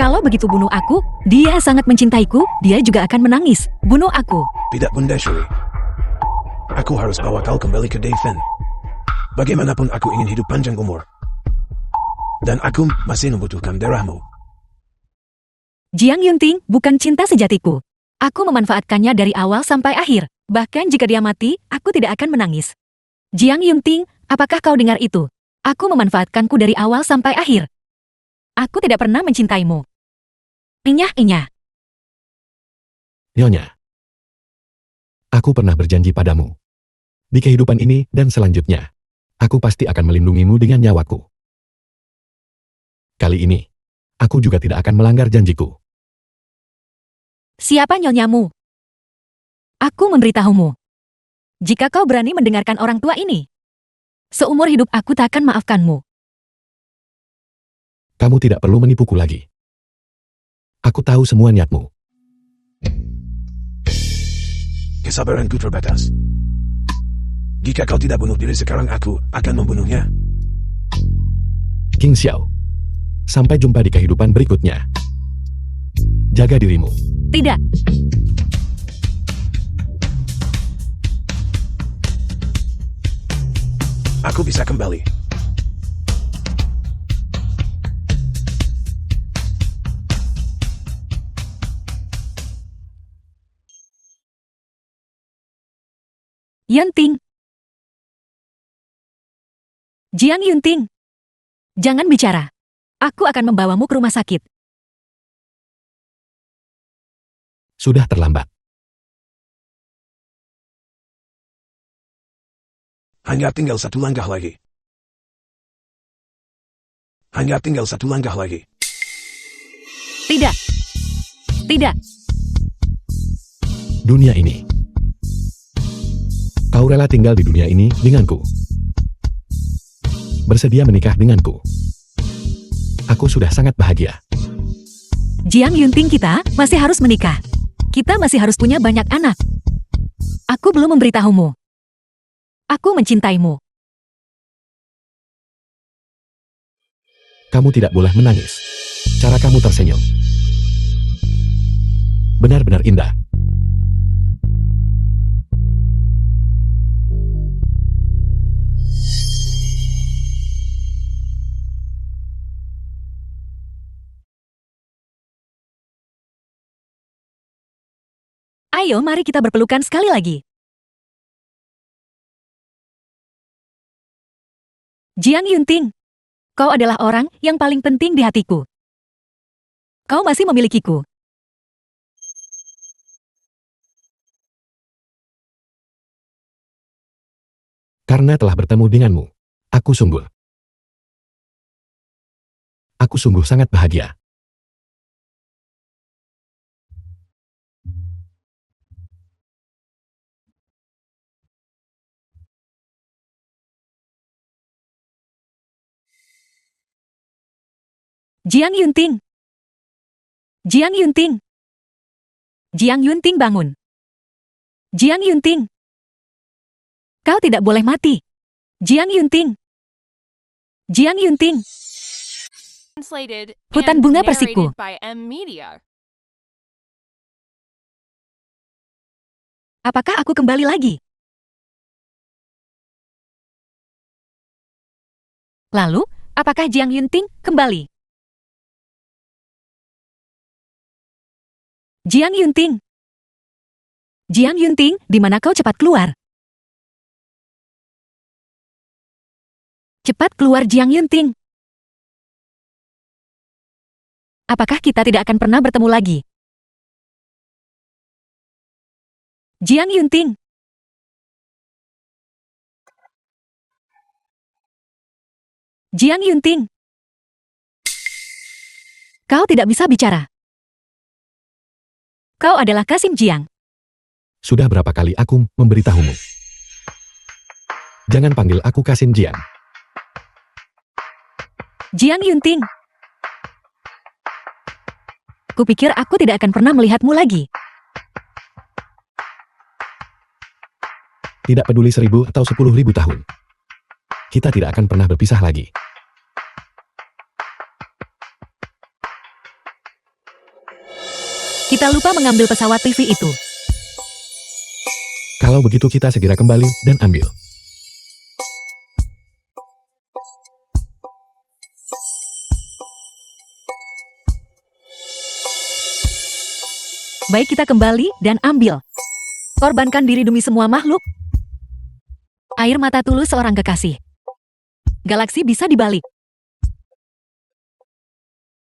Speaker 1: Kalau begitu bunuh aku, dia sangat mencintaiku, dia juga akan menangis. Bunuh aku.
Speaker 6: Tidak, Bunda Shuri. Aku harus bawa kau kembali ke Dayfen. Bagaimanapun aku ingin hidup panjang umur. Dan aku masih membutuhkan darahmu.
Speaker 1: Jiang Yunting bukan cinta sejatiku. Aku memanfaatkannya dari awal sampai akhir. Bahkan jika dia mati, aku tidak akan menangis. Jiang Yunting, apakah kau dengar itu? Aku memanfaatkanku dari awal sampai akhir. Aku tidak pernah mencintaimu. Inyah-inyah.
Speaker 3: Nyonya. Aku pernah berjanji padamu. Di kehidupan ini dan selanjutnya, aku pasti akan melindungimu dengan nyawaku. Kali ini, aku juga tidak akan melanggar janjiku.
Speaker 1: Siapa nyonyamu? Aku memberitahumu. Jika kau berani mendengarkan orang tua ini, seumur hidup aku tak akan maafkanmu.
Speaker 3: Kamu tidak perlu menipuku lagi. Aku tahu semua niatmu.
Speaker 6: Kesabaranku terbatas. Jika kau tidak bunuh diri sekarang, aku akan membunuhnya.
Speaker 3: King Xiao. Sampai jumpa di kehidupan berikutnya. Jaga dirimu.
Speaker 1: Tidak.
Speaker 6: Aku bisa kembali.
Speaker 1: Yunting. Jiang Yunting. Jangan bicara. Aku akan membawamu ke rumah sakit.
Speaker 3: Sudah terlambat.
Speaker 6: Hanya tinggal satu langkah lagi. Hanya tinggal satu langkah lagi.
Speaker 1: Tidak. Tidak.
Speaker 3: Dunia ini. Kau rela tinggal di dunia ini denganku. Bersedia menikah denganku. Aku sudah sangat bahagia.
Speaker 1: Jiang Yunting, kita masih harus menikah. Kita masih harus punya banyak anak. Aku belum memberitahumu. Aku mencintaimu.
Speaker 3: Kamu tidak boleh menangis. Cara kamu tersenyum benar-benar indah.
Speaker 1: Ayo, mari kita berpelukan sekali lagi. Jiang Yunting, kau adalah orang yang paling penting di hatiku. Kau masih memilikiku.
Speaker 3: Karena telah bertemu denganmu, aku sungguh sangat bahagia.
Speaker 1: Jiang Yunting. Jiang Yunting. Jiang Yunting, bangun. Jiang Yunting. Kau tidak boleh mati. Jiang Yunting. Jiang Yunting.
Speaker 4: Translated
Speaker 1: Hutan
Speaker 4: and
Speaker 1: Bunga Persiku.
Speaker 4: narrated by M Media.
Speaker 1: Apakah aku kembali lagi? Lalu, apakah Jiang Yunting kembali? Jiang Yunting. Jiang Yunting, di mana kau? Cepat keluar. Cepat keluar, Jiang Yunting. Apakah kita tidak akan pernah bertemu lagi? Jiang Yunting. Jiang Yunting. Kau tidak bisa bicara. Kau adalah Kasim Jiang.
Speaker 3: Sudah berapa kali aku memberitahumu? Jangan panggil aku Kasim Jiang.
Speaker 1: Jiang Yunting. Kupikir aku tidak akan pernah melihatmu lagi.
Speaker 3: Tidak peduli 1000 atau 10.000 tahun. Kita tidak akan pernah berpisah lagi.
Speaker 1: Kita lupa mengambil pesawat TV itu.
Speaker 3: Kalau begitu kita segera kembali dan ambil.
Speaker 1: Baik, kita kembali dan ambil. Korbankan diri demi semua makhluk. Air mata tulus seorang kekasih. Galaksi bisa dibalik.